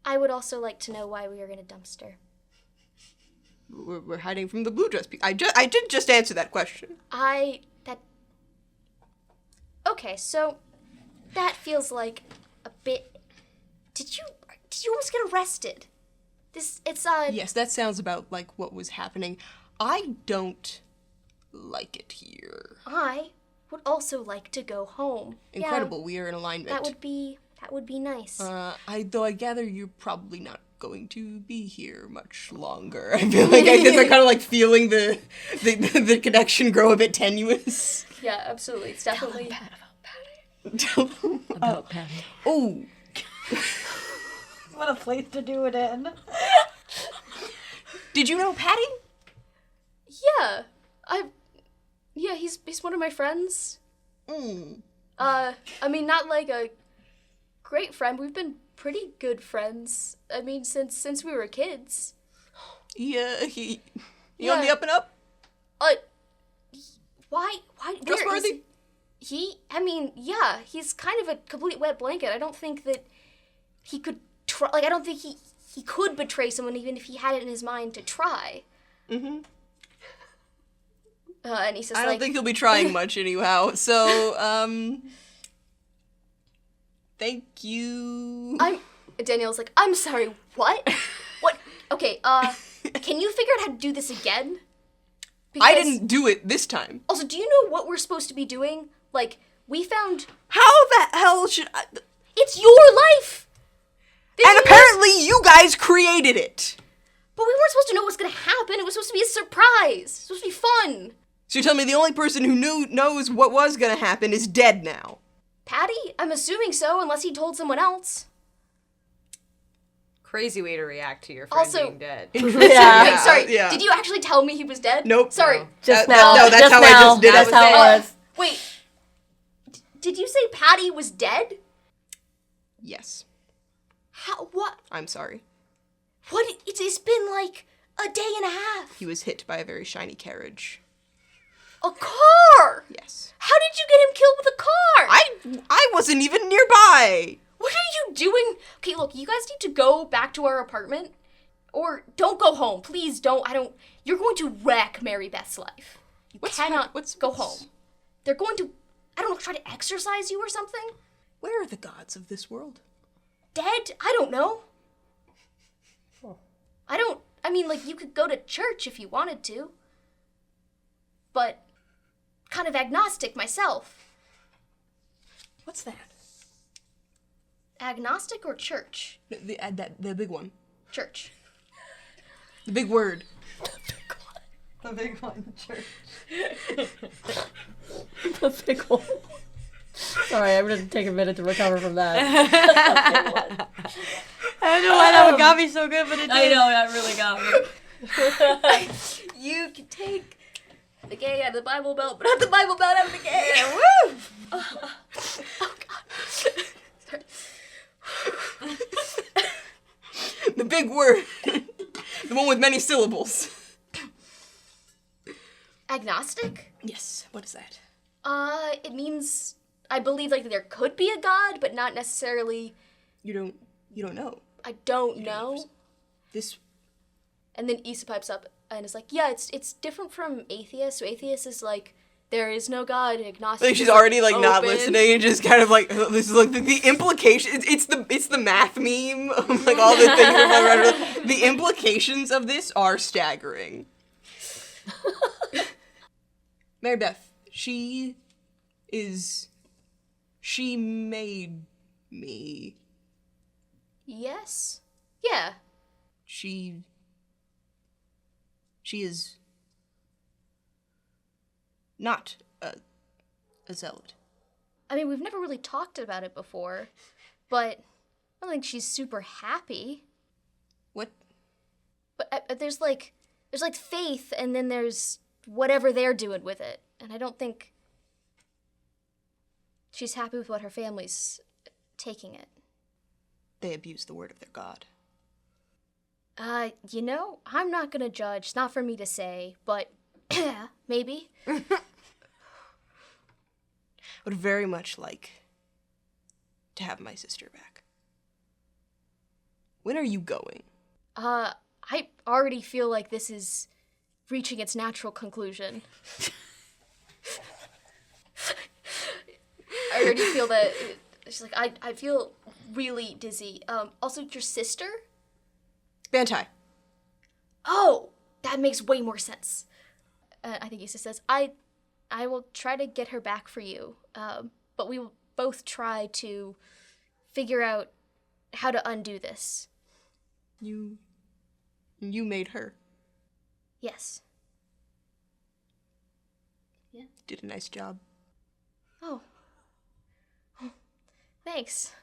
I would also like to know why we are in a dumpster. We're hiding from the blue-dressed people. I did just answer that question. Okay, so that feels like a bit... Did you almost get arrested? Yes, that sounds about like what was happening. I don't like it here. I would also like to go home. Incredible, we are in alignment. That would be That would be nice. I gather you're probably not going to be here much longer. I feel like I guess I'm kind of like feeling the connection grow a bit tenuous. Yeah, absolutely. It's definitely... About Patty. Oh. What a place to do it in. Did you know Patty? Yeah, he's one of my friends. Mm. I mean, not like a great friend. We've been pretty good friends. I mean, since we were kids. Yeah, he Yeah. on the up and up? Why, Trustworthy? I mean, yeah, he's kind of a complete wet blanket. I don't think that he could I don't think he could betray someone even if he had it in his mind to try. Mm-hmm. And he says, I don't think he'll be trying much anyhow, so, thank you. Danielle's like, I'm sorry, what? What? Okay, can you figure out how to do this again? I didn't do it this time. Also, do you know what we're supposed to be doing? Like, we found... How the hell should I... It's your life! And apparently you guys created it! But we weren't supposed to know what was gonna happen. It was supposed to be a surprise. It was supposed to be fun. So you're telling me the only person who knows what was gonna happen is dead now? Patty? I'm assuming so, unless he told someone else. Crazy way to react to your friend Also- being dead. Wait, sorry. yeah. Did you actually tell me he was dead? Nope. Sorry. No. Just No, now. that's just how now. I just did That's it. how it was. Wait. Did you say Patty was dead? Yes. How? What? I'm sorry. What? It's been like a day and a half. He was hit by a very shiny carriage. A car! Yes. How did you get him killed with a car? I wasn't even nearby! What are you doing? Okay, look, you guys need to go back to our apartment. Or don't go home. Please don't. You're going to wreck Mary Beth's life. You cannot go home. They're going to, I don't know, try to exorcise you or something? Where are the gods of this world? Dead? I don't know. I mean, like, you could go to church if you wanted to. But, kind of agnostic myself. What's that? Agnostic or church? The big one. Church. The big word. The big one, church. The big one. Sorry, I'm gonna take a minute to recover from that. I don't know why that one got me so good, but it did. I know, that really got me. You can take the gay out of the Bible Belt, but not the Bible Belt out of the gay. Yeah, woo! Oh, God. Sorry. The big word. The one with many syllables. Agnostic? Yes. What is that? It means, I believe, like, there could be a God, but not necessarily... You don't know. I don't know. This... And then Issa pipes up and is like, yeah, it's different from atheist. So atheist is like, there is no God, and agnostic Like she's is, already like not open. listening and just kind of like this is like the implication. It's the math meme of like all the things. The implications of this are staggering. Mary Beth, she made me. Yes. Yeah. She is not a zealot. I mean, we've never really talked about it before, but I don't think she's super happy. What? But there's like faith, and then there's whatever they're doing with it, and I don't think she's happy with what her family's taking it. They abuse the word of their god. You know, I'm not gonna judge. It's not for me to say, but maybe. Would very much like to have my sister back. When are you going? I already feel like this is reaching its natural conclusion. I already feel that. She's like, I feel really dizzy. Also, your sister? Bantai. Oh, that makes way more sense. I think Issa says, I will try to get her back for you, but we will both try to figure out how to undo this. You made her. Yes. Did a nice job. Oh. Thanks.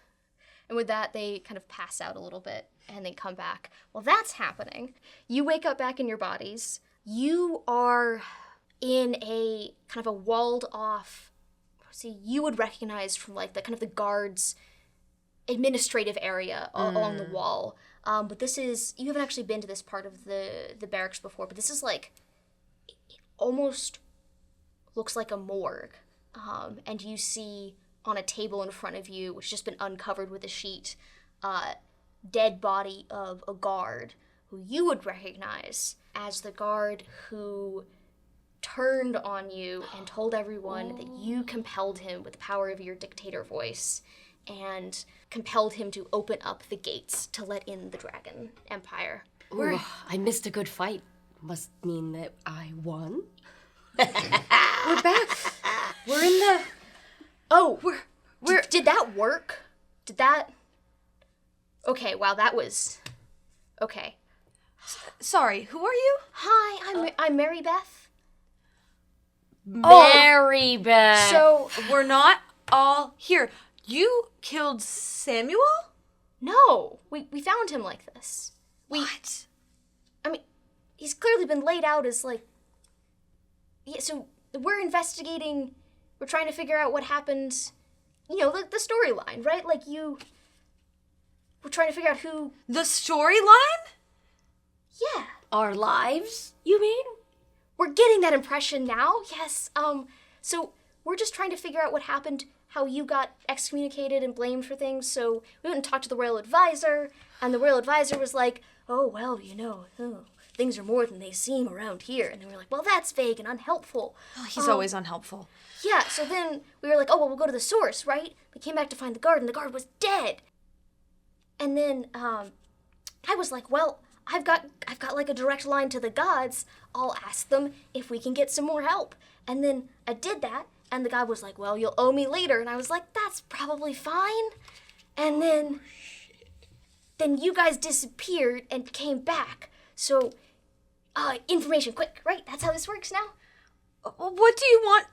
And with that, they kind of pass out a little bit, and they come back. While that's happening, you wake up back in your bodies. You are in a kind of a walled-off, you would recognize from like the kind of the guards' administrative area along the wall. But this is, you haven't actually been to this part of the barracks before, but this is like, it almost looks like a morgue. And you see on a table in front of you, which has just been uncovered with a sheet, dead body of a guard who you would recognize as the guard who turned on you and told everyone that you compelled him with the power of your dictator voice and compelled him to open up the gates to let in the Dragon Empire. Ooh, I missed a good fight. Must mean that I won. We're back. We're in the... Oh, did that work? Did that... Okay, wow, that was... Okay. Sorry, who are you? Hi, I'm Mary Beth. Mary Beth. So, We're not all here. You killed Samuel? no, we found him like this. What? I mean, he's clearly been laid out as like... Yeah, so we're investigating, we're trying to figure out what happened, you know, the storyline, right? Like we're trying to figure out who... The storyline? Yeah. Our lives, you mean? We're getting that impression now, yes. So we're just trying to figure out what happened, how you got excommunicated and blamed for things. So we went and talked to the royal advisor, and the royal advisor was like, oh, well, you know, things are more than they seem around here. And then we were like, well, that's vague and unhelpful. Oh, he's always unhelpful. Yeah, so then we were like, oh, well, we'll go to the source, right? We came back to find the guard, and the guard was dead. And then I was like, well, I've got like a direct line to the gods. I'll ask them if we can get some more help. And then I did that, and the god was like, well, you'll owe me later. And I was like, that's probably fine. And then you guys disappeared and came back. So, information, quick, right? That's how this works now? What do you want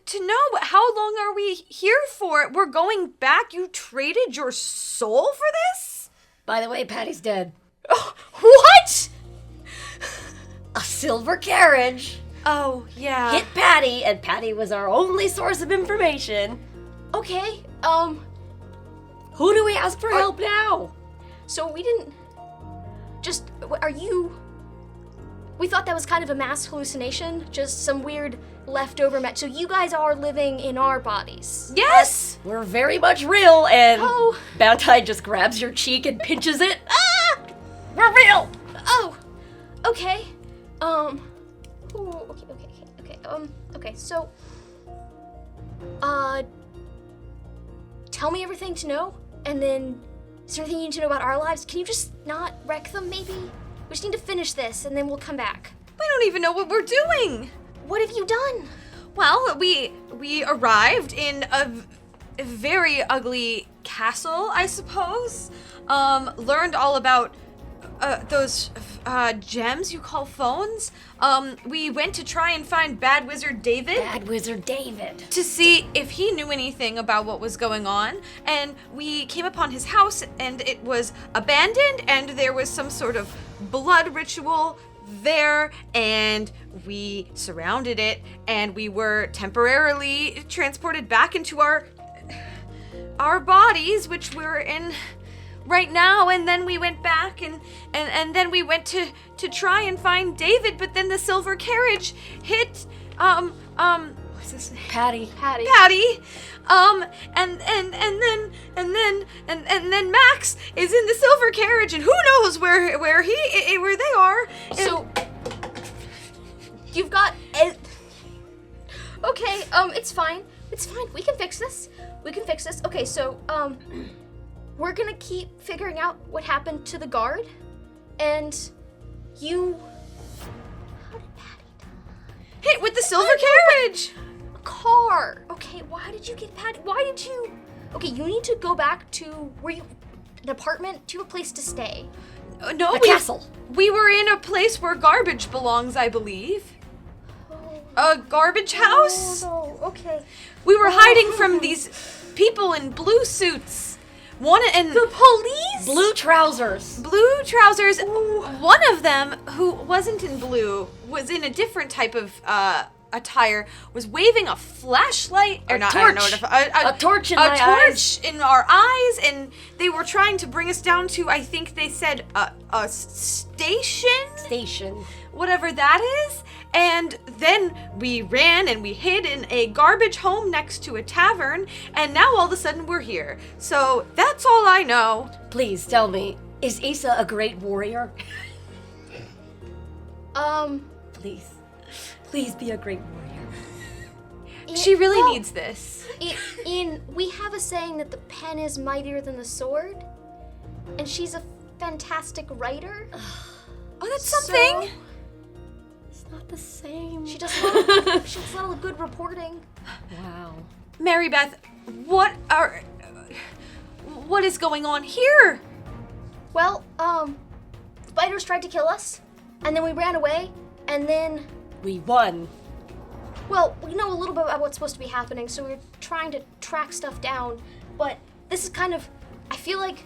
to know? How long are we here for? We're going back? You traded your soul for this? By the way, Patty's dead. Oh, what? A silver carriage Oh, yeah. hit Patty, and Patty was our only source of information. Okay, Who do we ask for help now? so we didn't... Are you... We thought that was kind of a mass hallucination, just some weird leftover so you guys are living in our bodies. Yes! We're very much real, and Oh. Bounty just grabs your cheek and pinches it. Ah! We're real! Oh, okay. Okay, so, tell me everything to know, and then, is there anything you need to know about our lives? Can you just not wreck them, maybe? We just need to finish this, and then we'll come back. We don't even know what we're doing. What have you done? Well, we arrived in a very ugly castle, I suppose. Learned all about those gems you call phones. We went to try and find Bad Wizard David. Bad Wizard David. To see if he knew anything about what was going on. And we came upon his house, and it was abandoned, and there was some sort of blood ritual there, and we surrounded it, and we were temporarily transported back into our bodies, which we're in right now. And then we went back, and then we went to try and find David, but then the silver carriage hit what's his name? Patty. Patty. And then Max is in the silver carriage, and who knows where they are. So, you've got okay, it's fine. We can fix this. Okay, so, we're gonna keep figuring out what happened to the guard, and you... How did Patty die? Hit with the silver carriage. A car. Okay, why did you get Patty? Why did you... Okay, you need to go back to an apartment. Do you have a place to stay? No, A castle. We were in a place where garbage belongs, I believe. A garbage house? Oh, no. Okay. We were hiding from these people in blue suits. One and The police? Blue trousers. blue trousers. One of them, who wasn't in blue, was in a different type of attire, was waving a flashlight or not. I don't know torch. what A torch in a my torch in our eyes, and they were trying to bring us down to, I think they said a station, whatever that is. And then we ran and we hid in a garbage home next to a tavern, and now all of a sudden we're here. So that's all I know. Please tell me, is Asa a great warrior? Please. Please be a great warrior. She really needs this. We have a saying that the pen is mightier than the sword, and she's a fantastic writer. Oh, that's something. It's not the same. She does a lot of good reporting. Wow. Mary Beth, what is going on here? Well, spiders tried to kill us, and then we ran away, and then, We won. well, we know a little bit about what's supposed to be happening, so we're trying to track stuff down, but this is kind of, I feel like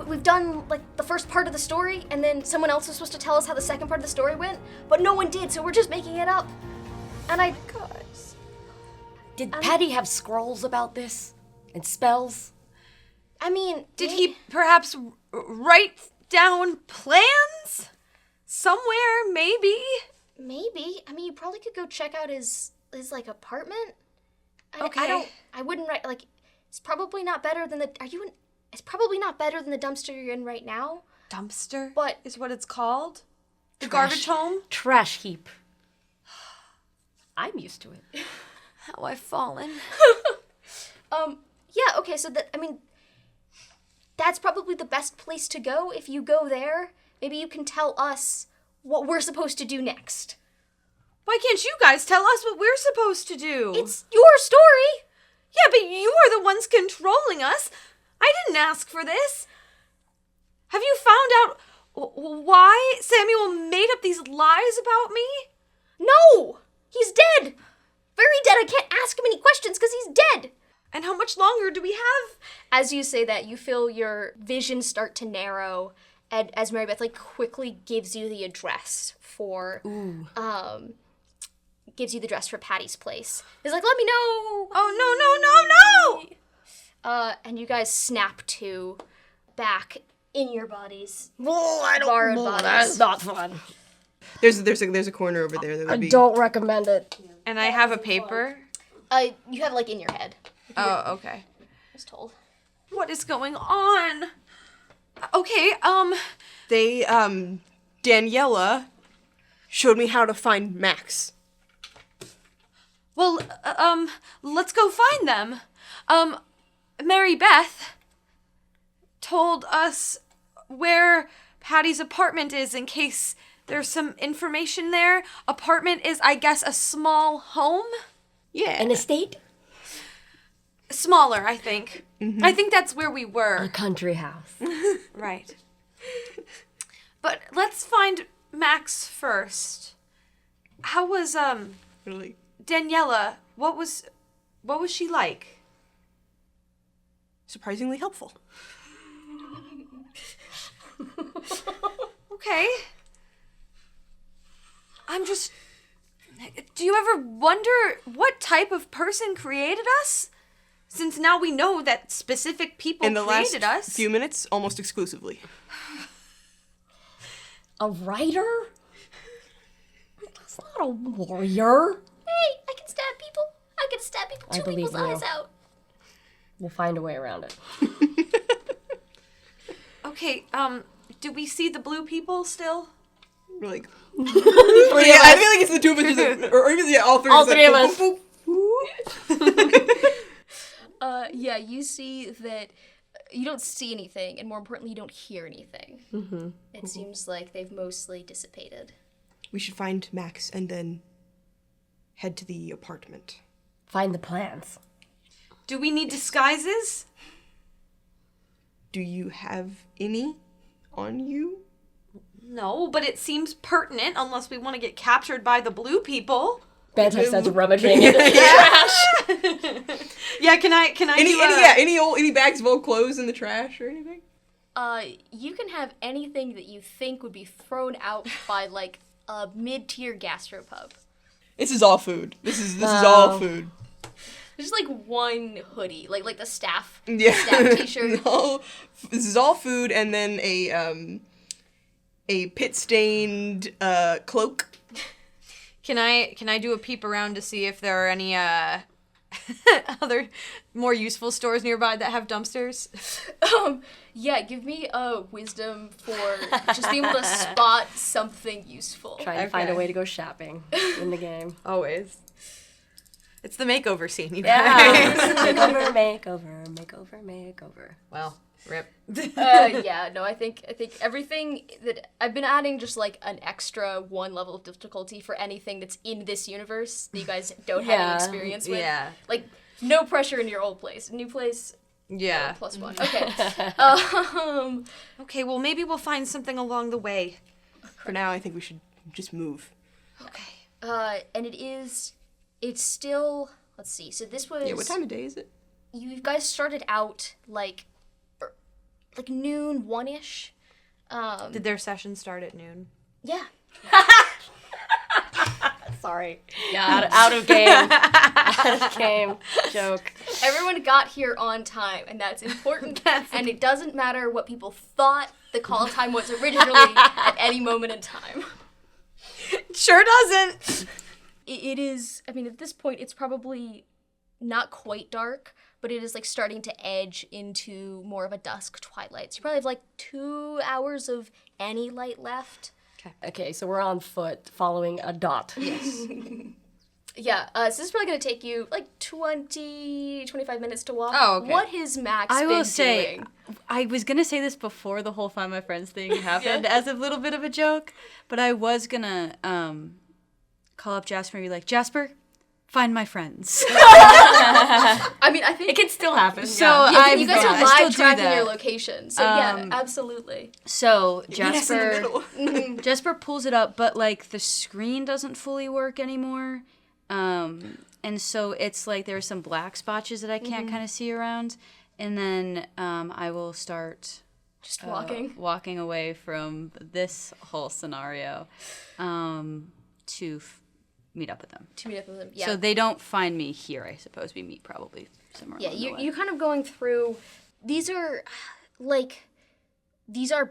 we've done like the first part of the story, and then someone else was supposed to tell us how the second part of the story went, but no one did, so we're just making it up. And Did Patty have scrolls about this? And spells? I mean, Did he perhaps write down plans? Somewhere, maybe? Maybe. I mean, you probably could go check out his like apartment. Okay. I wouldn't write like. It's probably not better than the. It's probably not better than the dumpster you're in right now. Dumpster? But- is what it's called? The garbage home? Trash heap. I'm used to it. How I've fallen. Yeah. Okay. So that's probably the best place to go. If you go there, maybe you can tell us what we're supposed to do next. Why can't you guys tell us what we're supposed to do? It's your story. Yeah, but you are the ones controlling us. I didn't ask for this. Have you found out why Samuel made up these lies about me? No, he's dead. Very dead. I can't ask him any questions because he's dead. And how much longer do we have? As you say that, you feel your vision start to narrow, and as Mary Beth like quickly gives you the address for gives you the address for Patty's place. He's like, let me know. Oh, no. And you guys snap to back in your bodies. I Borrowed bodies. That's not fun. There's a corner over there that would be. Don't recommend it. And I have a paper. You have like in your head. Oh, okay. I was told. What is going on? Okay, They Daniela showed me how to find Max. well, let's go find them. Mary Beth told us where Patty's apartment is in case there's some information there. Apartment is, I guess, a small home? Yeah. An estate? Smaller, I think. Mm-hmm. I think that's where we were. A country house. Right. But let's find Max first. How was, Really? Daniela? What was she like? Surprisingly helpful. Okay. Do you ever wonder what type of person created us? Since now we know that specific people In the last created us. few minutes, almost exclusively. A writer? That's not a warrior. Hey, I can stab people. I can stab people. I Two believe people's you. eyes out. We'll find a way around it. Okay, do we see the blue people still? We're like, yeah, I feel like it's the two of us, or even all three. All of us, three of like, us. boop, boop, boop. Yeah, you see that you don't see anything, and more importantly, you don't hear anything. Mm-hmm. It seems like they've mostly dissipated. We should find Max and then head to the apartment. Find the plans. Do we need disguises? Do you have any on you? No, but it seems pertinent unless we want to get captured by the blue people. Banter starts rummaging in the trash. Yeah, can I Any bags of old clothes in the trash or anything? You can have anything that you think would be thrown out by like a mid-tier gastropub. This is all food. This is all food. There's like one hoodie, like the staff t-shirt. No, this is all food, and then a pit-stained cloak. Can I do a peep around to see if there are any other more useful stores nearby that have dumpsters? Yeah, give me a wisdom for just being able to spot something useful. Trying to find a way to go shopping in the game. Always. It's the makeover scene, you Yeah. guys. Makeover. Well, rip. Yeah, no, I think everything that I've been adding just like an extra one level of difficulty for anything that's in this universe that you guys don't have any experience with. Yeah. Like no pressure in your old place. New place, Yeah. +1. Okay. Okay, well maybe we'll find something along the way. For now, I think we should just move. Okay. And it's still, let's see. So this was Yeah, what time of day is it? You guys started out like noon, 1-ish. Did their session start at noon? Yeah. Sorry. Yeah. Out of game. Out of game. Joke. Everyone got here on time, and that's important. And it doesn't matter what people thought the call time was originally at any moment in time. Sure doesn't. It is, I mean, at this point, it's probably not quite dark, but it is like starting to edge into more of a dusk twilight. So you probably have like 2 hours of any light left. Okay, so we're on foot following a dot. Yes. Yeah, so this is probably going to take you like 25 minutes to walk. Oh, okay. What has Max I been will say, doing? I was gonna say this before the whole Find My Friends thing happened as a little bit of a joke, but I was gonna call up Jasper and be like, Jasper, find my friends. I mean, I think It can still happen. So yeah, you guys are I still live do tracking that. your location. So yeah, absolutely. So Yes, in the middle. Jasper pulls it up, but like the screen doesn't fully work anymore. And so it's like there are some black spotches that I can't kind of see around. And then I will start Just walking. away from this whole scenario to meet up with them. To meet up with them. Yeah. So they don't find me here, I suppose. We meet probably somewhere Yeah, along the way. you're kind of going through, these are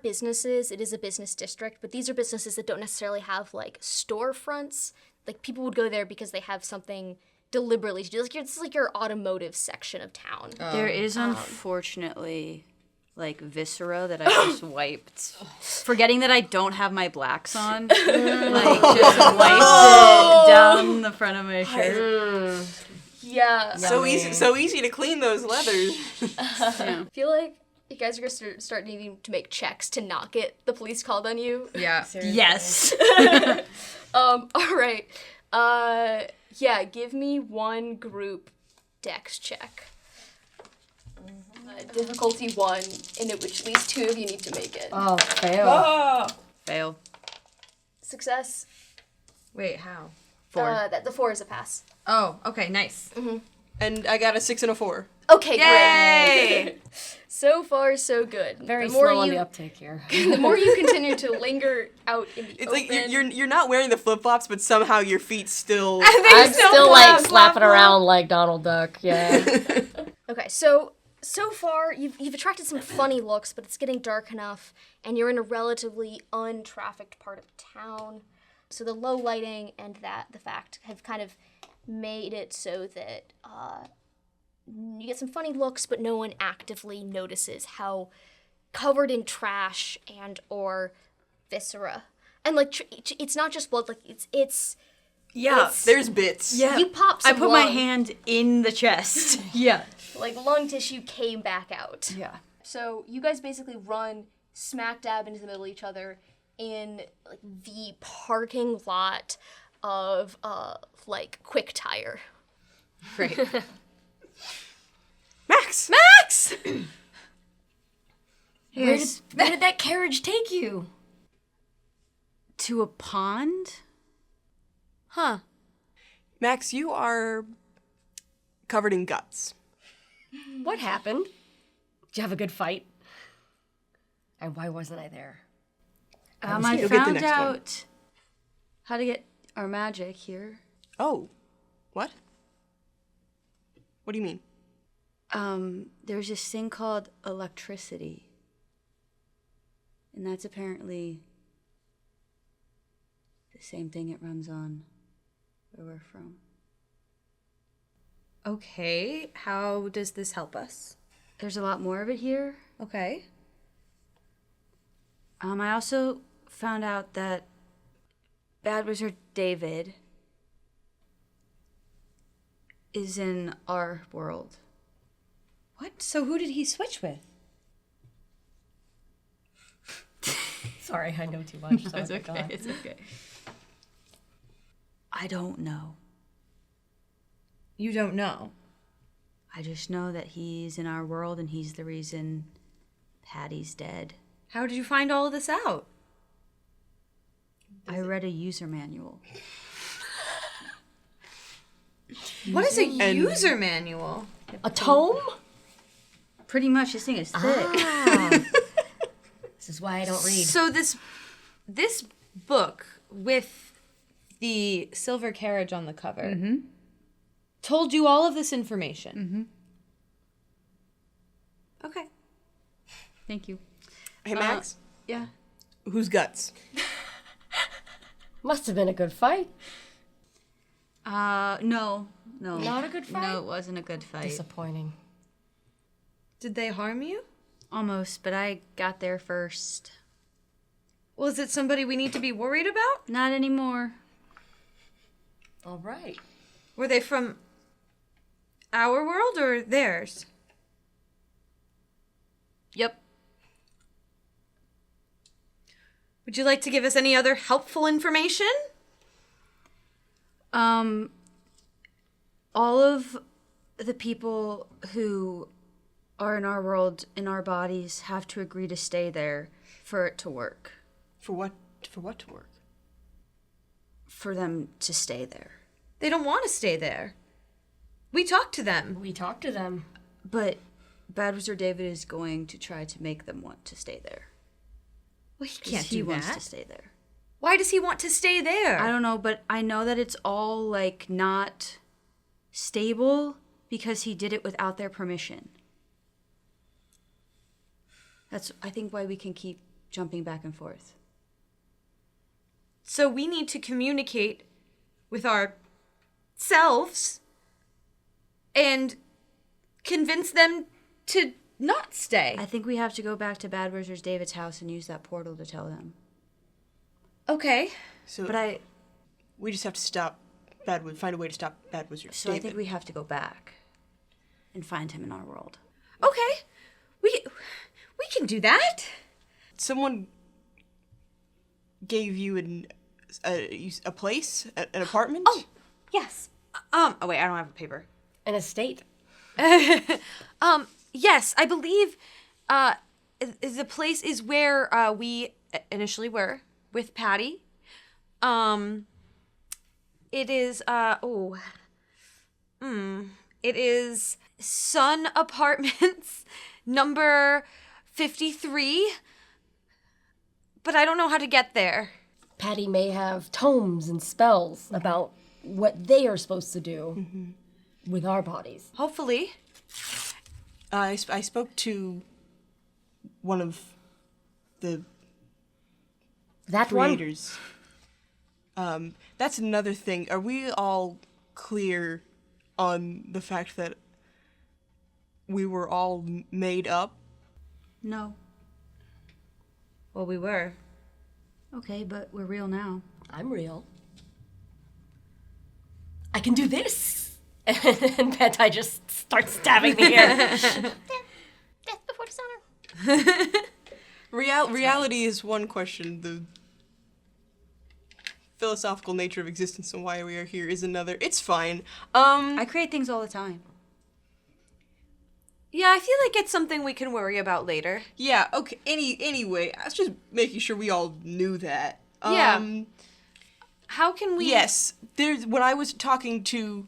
businesses. It is a business district, but these are businesses that don't necessarily have like storefronts. Like people would go there because they have something deliberately to do. Like this is like your automotive section of town. There is unfortunately like viscera that I just wiped, forgetting that I don't have my blacks on. Like just wiped it down the front of my shirt. Yeah. So easy to clean those leathers. I feel like you guys are going to start needing to make checks to not get the police called on you. Yeah. Yes. All right. Yeah, give me one group dex check. Difficulty 1, in which at least 2 of you need to make it. Oh, fail. Fail. Success. Wait, how? 4. The 4 is a pass. Oh, okay, nice. And I got a 6 and a 4. Okay, Yay! great. So far, so good. Very the more slow on you, the uptake here. the more you continue to linger out in the It's open. like you're not wearing the flip flops, but somehow your feet still. I'm still like slapping around like Donald Duck. Yeah. Okay, so far you've attracted some funny looks, but it's getting dark enough, and you're in a relatively untrafficked part of town. So the low lighting and the fact have kind of made it so that you get some funny looks, but no one actively notices how covered in trash and or viscera, and like it's not just blood, like it's There's bits. Yeah. you pop I some put my lung, hand in the chest. Yeah. like lung tissue came back out. Yeah. So you guys basically run smack dab into the middle of each other in like the parking lot of like Quick Tire. Great. Max! Max! Where did that carriage take you? To a pond? Huh. Max, you are covered in guts. What happened? Did you have a good fight? And why wasn't I there? I You'll get the found next one. out how to get our magic here. Oh. What? What do you mean? There's this thing called electricity. And that's apparently the same thing it runs on where we're from. Okay, how does this help us? There's a lot more of it here. Okay. I also found out that Bad Wizard David is in our world. What? So who did he switch with? Sorry, I know too much. So It's okay. It's okay. I don't know. You don't know. I just know that he's in our world and he's the reason Patty's dead. How did you find all of this out? I read a user manual. What is a user manual? A tome? Pretty much, this thing is thick. Ah. This is why I don't read. So this book with the silver carriage on the cover told you all of this information. Okay. Thank you. Hey, Max? Yeah. Whose guts? Must have been a good fight. No. Not a good fight? No, it wasn't a good fight. Disappointing. Did they harm you? Almost, but I got there first. Well, is it somebody we need to be worried about? Not anymore. All right. Were they from our world or theirs? Yep. Would you like to give us any other helpful information? All of the people who are in our world, in our bodies, have to agree to stay there for it to work. For what to work? For them to stay there. They don't want to stay there. We talked to them. We talked to them. But Bad Wizard David is going to try to make them want to stay there. Well, he 'Cause can't he do wants that. to stay there. Why does he want to stay there? I don't know, but I know that it's all, like, not stable because he did it without their permission. That's, I think, why we can keep jumping back and forth. So we need to communicate with ourselves and convince them to not stay. I think we have to go back to Bad Wizard David's house and use that portal to tell them. Okay. So But we just have to find a way to stop Bad Wizard So David. I think we have to go back and find him in our world. Okay. We can do that. Someone gave you a place, an apartment? Oh, yes. Oh wait, I don't have a paper. An estate. Yes, I believe the place is where we initially were with Patty. It is it is Sun Apartments number 53. But I don't know how to get there. Patty may have tomes and spells about what they are supposed to do with our bodies. Hopefully. I spoke to one of the That one? creators. That's another thing. Are we all clear on the fact that we were all made up? No. Well, we were. Okay, but we're real now. I'm real. I can do this. And Petai just starts stabbing the air. Death before dishonor. Reality is one question. The philosophical nature of existence and why we are here is another. It's fine. I create things all the time. Yeah, I feel like it's something we can worry about later. Yeah, okay. Anyway, I was just making sure we all knew that. Yeah. How can we... Yes, when I was talking to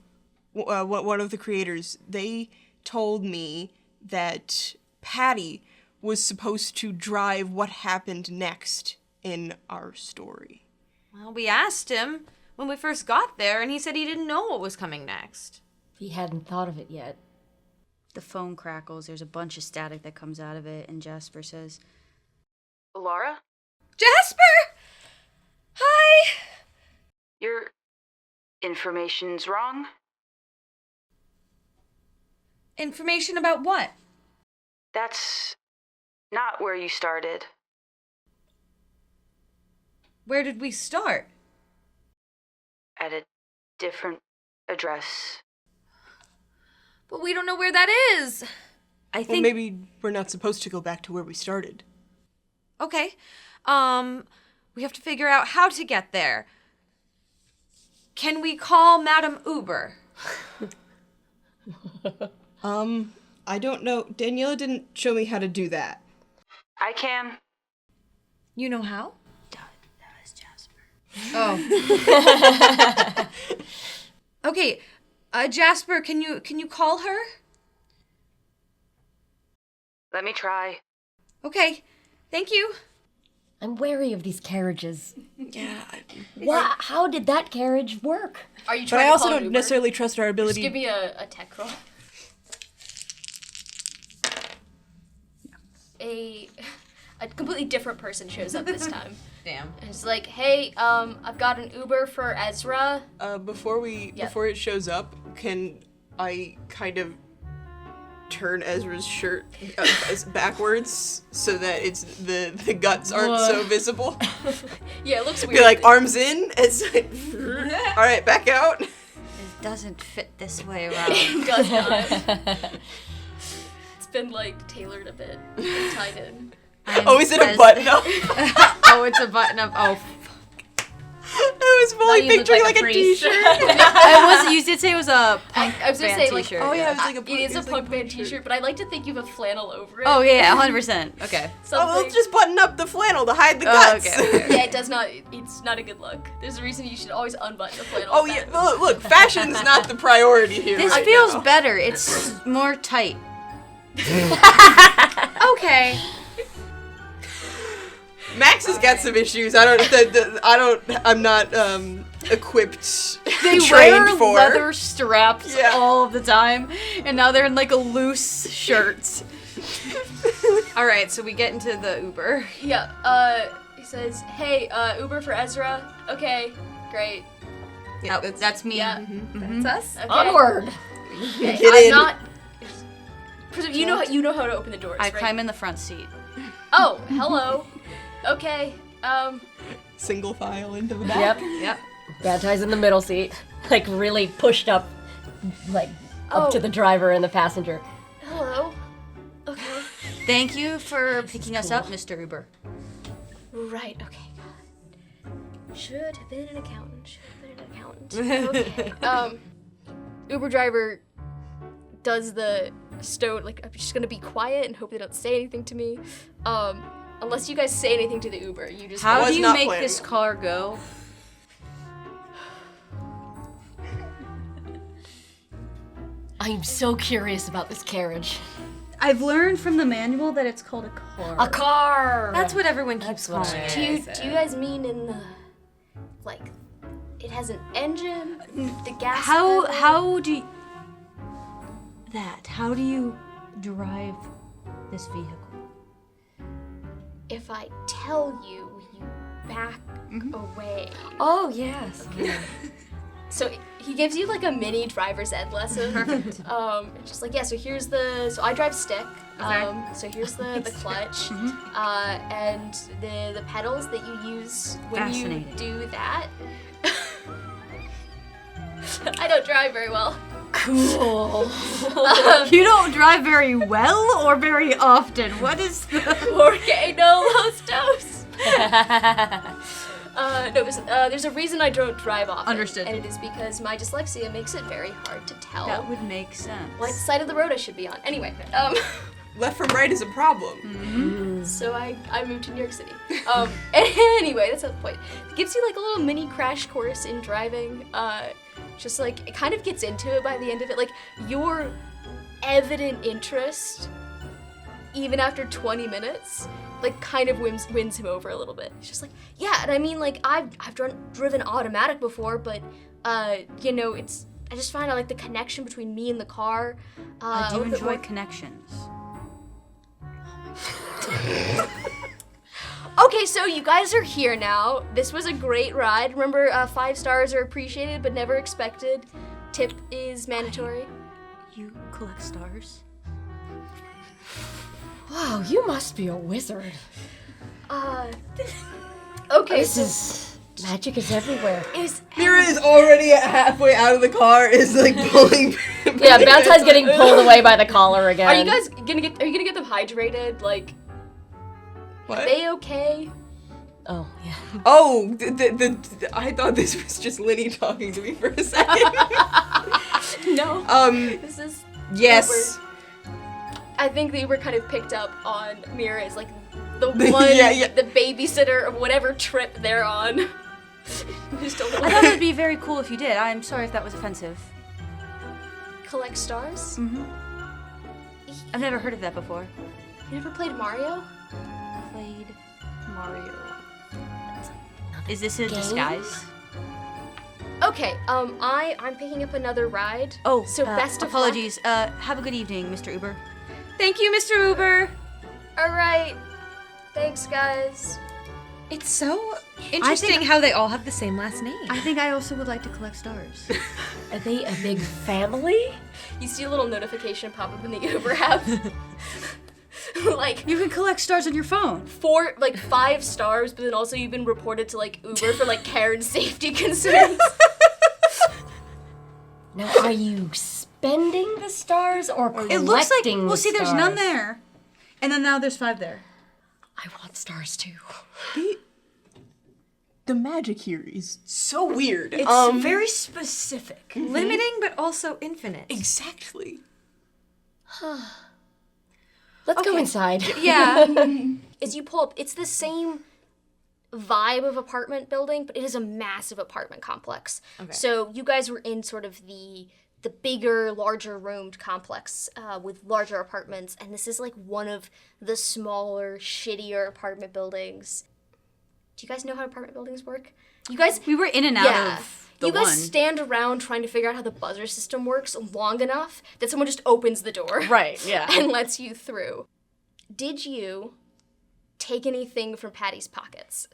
one of the creators, they told me that Patty was supposed to drive what happened next in our story. Well, we asked him when we first got there, and he said he didn't know what was coming next. He hadn't thought of it yet. The phone crackles. There's a bunch of static that comes out of it, and Jasper says, Laura? Jasper! Hi! Your information's wrong? Information about what? That's not where you started. Where did we start? At a different address. But we don't know where that is. I Well, think... maybe we're not supposed to go back to where we started. Okay. We have to figure out how to get there. Can we call Madame Uber? I don't know. Daniela didn't show me how to do that. I can. You know how? Does Jasper? Oh. Okay. Jasper, can you call her? Let me try. Okay. Thank you. I'm wary of these carriages. Yeah. How did that carriage work? Are you But trying I to also call an don't Uber? necessarily trust our Just ability. give me a tech roll. A completely different person shows up this time. Damn. And it's like, hey, I've got an Uber for Ezra. Before it shows up, can I kind of turn Ezra's shirt backwards so that it's the guts aren't so visible? Yeah, it looks weird. Be like arms in. It's like, all right, back out. It doesn't fit this way around. It does not. It's been like tailored a bit, and tied in. Oh, is it a button up? Oh, it's a button up. Oh, I was fully you look picturing like like a a priest. You did say it was a punk I was gonna band say like, t-shirt. Oh yeah, it was like a it is a like punk band T-shirt, but I like to think you have a flannel over it. Oh yeah, 100%. Okay. Oh, Something. let's just button up the flannel to hide the Oh, guts. okay. Yeah, it does not. It's not a good look. There's a reason you should always unbutton the flannel. Oh yeah, look, fashion's not the priority here. This right feels now. better. It's more tight. okay. Max has got some issues. I'm not equipped. They trained wear for. leather straps Yeah. all of the time, and now they're in like a loose shirt. All right, so we get into the Uber. Yeah. He says, "Hey, Uber for Ezra." Okay, great. Yeah, That's me. Yeah. That's us. Okay. Onward! Okay, Get I'm in. not. You know how to open the doors. I right? climb in the front seat. Oh, hello. Okay. Single file into the back. Yep. Yep. Bad Tie's in the middle seat, like really pushed up, like up to Oh. the driver and the passenger. Hello. Okay. Thank you for picking us up, Mr. Uber. Right. Okay. God. Should have been an accountant. Okay. Uber driver does the stone, like, I'm just gonna be quiet and hope they don't say anything to me. Unless you guys say anything to the Uber, you just How was do you not make planning this on. car go? I'm so curious about this carriage. I've learned from the manual that it's called a car. A car! That's what everyone keeps what calling I it. do you guys mean in the, like, it has an engine, the gas pedal? How do you... How do you drive this vehicle? If I tell you, you back away. Oh, yes. So he gives you like a mini driver's ed lesson. Perfect. Just like, yeah, so here's so I drive stick. So here's the clutch. And the pedals that you use when you Fascinating. do that. I don't drive very well. Cool. You don't drive very well or very often. What is the... Porque no los dos. No, there's a reason I don't drive often. Understood. And it is because my dyslexia makes it very hard to tell That would make sense. what side of the road I should be on. Anyway, Left from right is a problem. so I moved to New York City. Anyway, that's not the point. It gives you like a little mini crash course in driving. Just like, it kind of gets into it by the end of it. Like, your evident interest, even after 20 minutes, like, kind of wins him over a little bit. He's just like, yeah, and I mean, like, I've driven automatic before, but, you know, I just find like the connection between me and the car. I do a little bit enjoy more- connections. Okay, so you guys are here now. This was a great ride. Remember, 5 stars are appreciated but never expected. Tip is mandatory. You collect stars? Wow, you must be a wizard. Okay, This is magic is everywhere. Mira is already halfway out of the car, is like pulling. Yeah, Bowtie's getting pulled away by the collar again. Are you gonna get them hydrated? Like, What? are they okay? Oh, yeah. Oh, I thought this was just Linnie talking to me for a second. No. Um, This is yes. I think the Uber kind of picked up on Mira as like the Yeah, one, yeah. the babysitter of whatever trip they're on. Just a little I thought it would be very cool if you did. I'm sorry if that was offensive. collect stars. I've never heard of that before. You never played Mario? Played Mario. Is this a disguise? Okay, I'm picking up another ride. Oh, so best of apologies. Have a good evening, Mr. Uber. Thank you, Mr. Uber. luck. All right. Thanks, guys. It's so interesting how they all have the same last name. I think I also would like to collect stars. Are they a big family? You see a little notification pop up in the Uber app. Like You can collect stars on your phone. 5 stars, but then also you've been reported to like Uber for like care and safety concerns. Now, are you spending the stars or collecting It looks like. the Well, see, there's none stars? there, and then now there's 5 there. I want stars too. The magic here is so weird. It's very specific. Limiting, but also infinite. Exactly. Let's go inside. Yeah. As you pull up, it's the same vibe of apartment building, but it is a massive apartment complex. Okay. So you guys were in sort of the bigger, larger roomed complex with larger apartments, and this is like one of the smaller, shittier apartment buildings. Do you guys know how apartment buildings work? You guys, We were in and out of the you guys one. stand around trying to figure out how the buzzer system works long enough that someone just opens the door. Right, yeah. And lets you through. Did you take anything from Patty's pockets?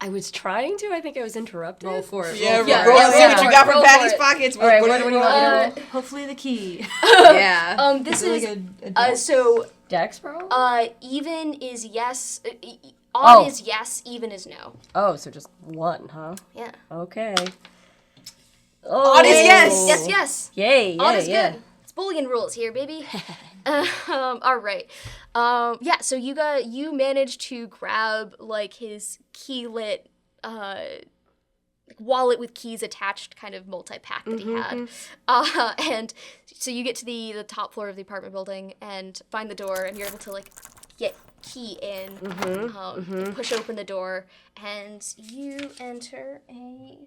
I was trying to. I think I was interrupted. Roll for it. Yeah, Yeah, roll yeah, and see yeah. what you got from Roll Patty's for it. pockets. All right, what do you want me to roll? Hopefully the key. Yeah. This Is is it like a so Dex, bro? even is yes, Oh. odd is yes, even is no. Oh, so just one, huh? Yeah. Okay. Oh. Odd is yes. Yes, yes. Yay, Odd yeah, is yeah. good. It's Boolean rules here, baby. All right. Yeah. So you managed to grab like his key lit wallet with keys attached, kind of multi-pack that he had. And so you get to the top floor of the apartment building and find the door, and you're able to like get key in, push open the door, and you enter a.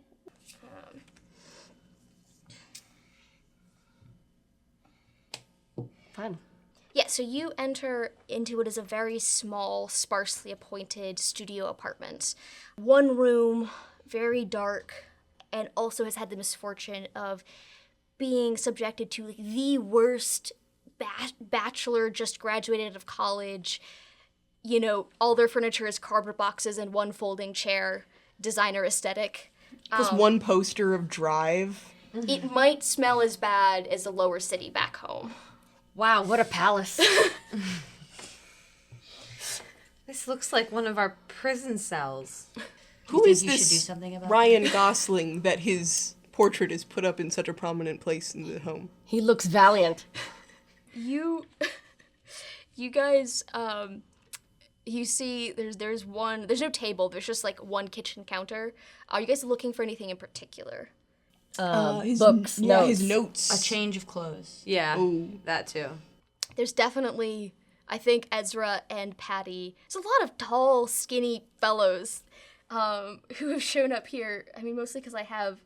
Fun. Yeah, so you enter into what is a very small, sparsely appointed studio apartment. One room, very dark, and also has had the misfortune of being subjected to like, the worst bachelor just graduated out of college. You know, all their furniture is cardboard boxes and one folding chair, designer aesthetic. Just one poster of Drive. It might smell as bad as the lower city back home. Wow, what a palace. This looks like one of our prison cells. Who think is you should do this something about Ryan Gosling that his portrait is put up in such a prominent place in the home? He looks valiant. You guys, you see there's no table, there's just like one kitchen counter. Are you guys looking for anything in particular? Books, Yeah, notes. his notes. A change of clothes. Yeah, Ooh. that too. There's definitely, I think, Ezra and Patty. There's a lot of tall, skinny fellows who have shown up here. I mean, mostly because I have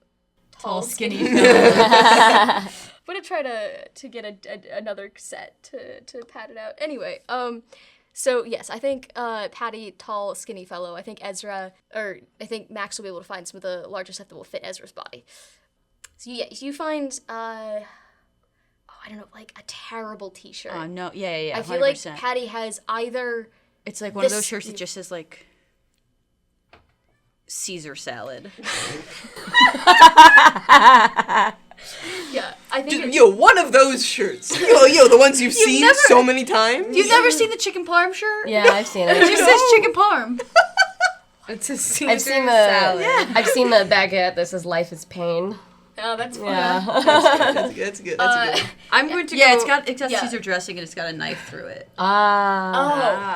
tall, skinny fellows. I'm gonna try to get another set to pad it out. Anyway, so yes, I think Patty, tall, skinny fellow. I think Ezra, or I think Max will be able to find some of the larger stuff that will fit Ezra's body. So yeah, you find I don't know, like a terrible T-shirt. No, yeah. I 100%. feel like Patty has either. It's like one of those shirts that just says like Caesar salad. Yeah, I think. Yo, one of those shirts. Yo, the ones you've seen so many times. You've never seen the chicken parm shirt? Yeah, I've seen It it. just says chicken parm. It's a Caesar I've seen the salad. I've seen the baguette that says "Life is pain." Oh, that's fun. Yeah. That's good. That's good. I'm going to Yeah, go. it's got Yeah. Caesar dressing and it's got a knife through it.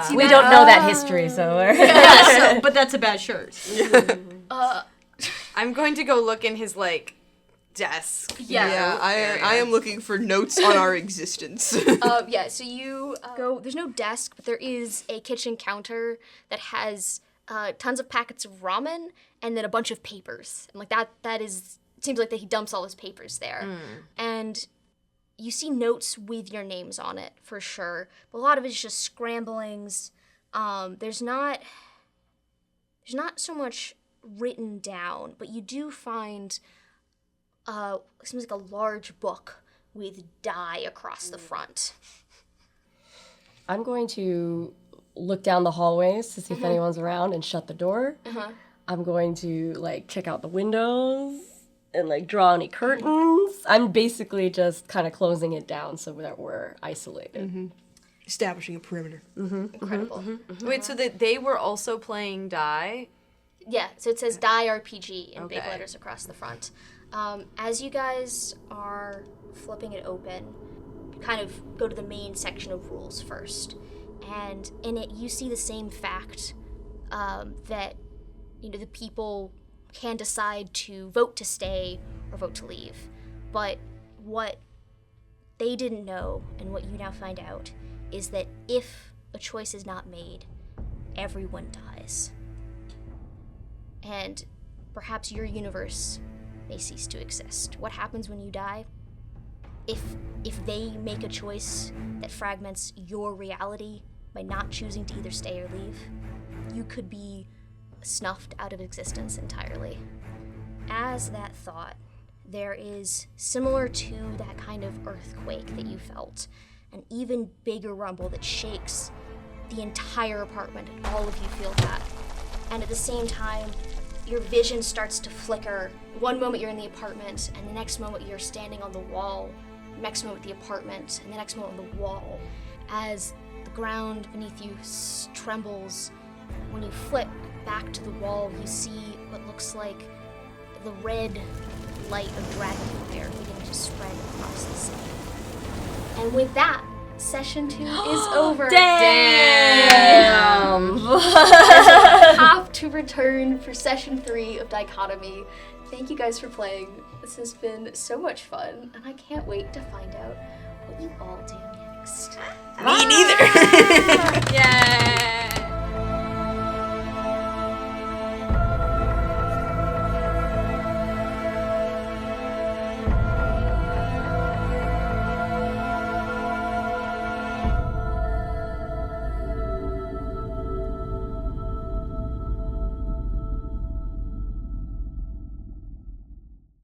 See, We don't know that history, so we're Yeah, but that's a bad shirt. I'm going to go look in his like desk. Yeah. I am looking for notes on our existence. Yeah, so you go, there's no desk, but there is a kitchen counter that has tons of packets of ramen and then a bunch of papers. And like that is, it seems like that he dumps all his papers there. And you see notes with your names on it for sure, but a lot of it is just scramblings. There's not so much written down, but you do find seems like a large book with die across the front. I'm going to look down the hallways to see if anyone's around and shut the door. I'm going to like check out the windows and like draw any curtains. I'm basically just kind of closing it down so that we're isolated. Establishing a perimeter. Incredible. Wait, so that they were also playing Die? Yeah, so it says Die RPG in big Okay. letters across the front. As you guys are flipping it open, you kind of go to the main section of rules first. And in it, you see the same fact that, the people can decide to vote to stay or vote to leave. But what they didn't know, and what you now find out, is that if a choice is not made, everyone dies. And perhaps your universe may cease to exist. What happens when you die? If they make a choice that fragments your reality by not choosing to either stay or leave, you could be snuffed out of existence entirely. As that thought, there is, similar to that kind of earthquake that you felt, an even bigger rumble that shakes the entire apartment, and all of you feel that. And at the same time, your vision starts to flicker. One moment you're in the apartment, and the next moment you're standing on the wall. The next moment the apartment, and the next moment on the wall. As the ground beneath you trembles, when you flip back to the wall, you see what looks like the red light of dragonfire beginning to spread across the city. And with that, session 2 is over. Damn! Have to return for session 3 of Dichotomy. Thank you guys for playing. This has been so much fun, and I can't wait to find out what you all do next. Me neither.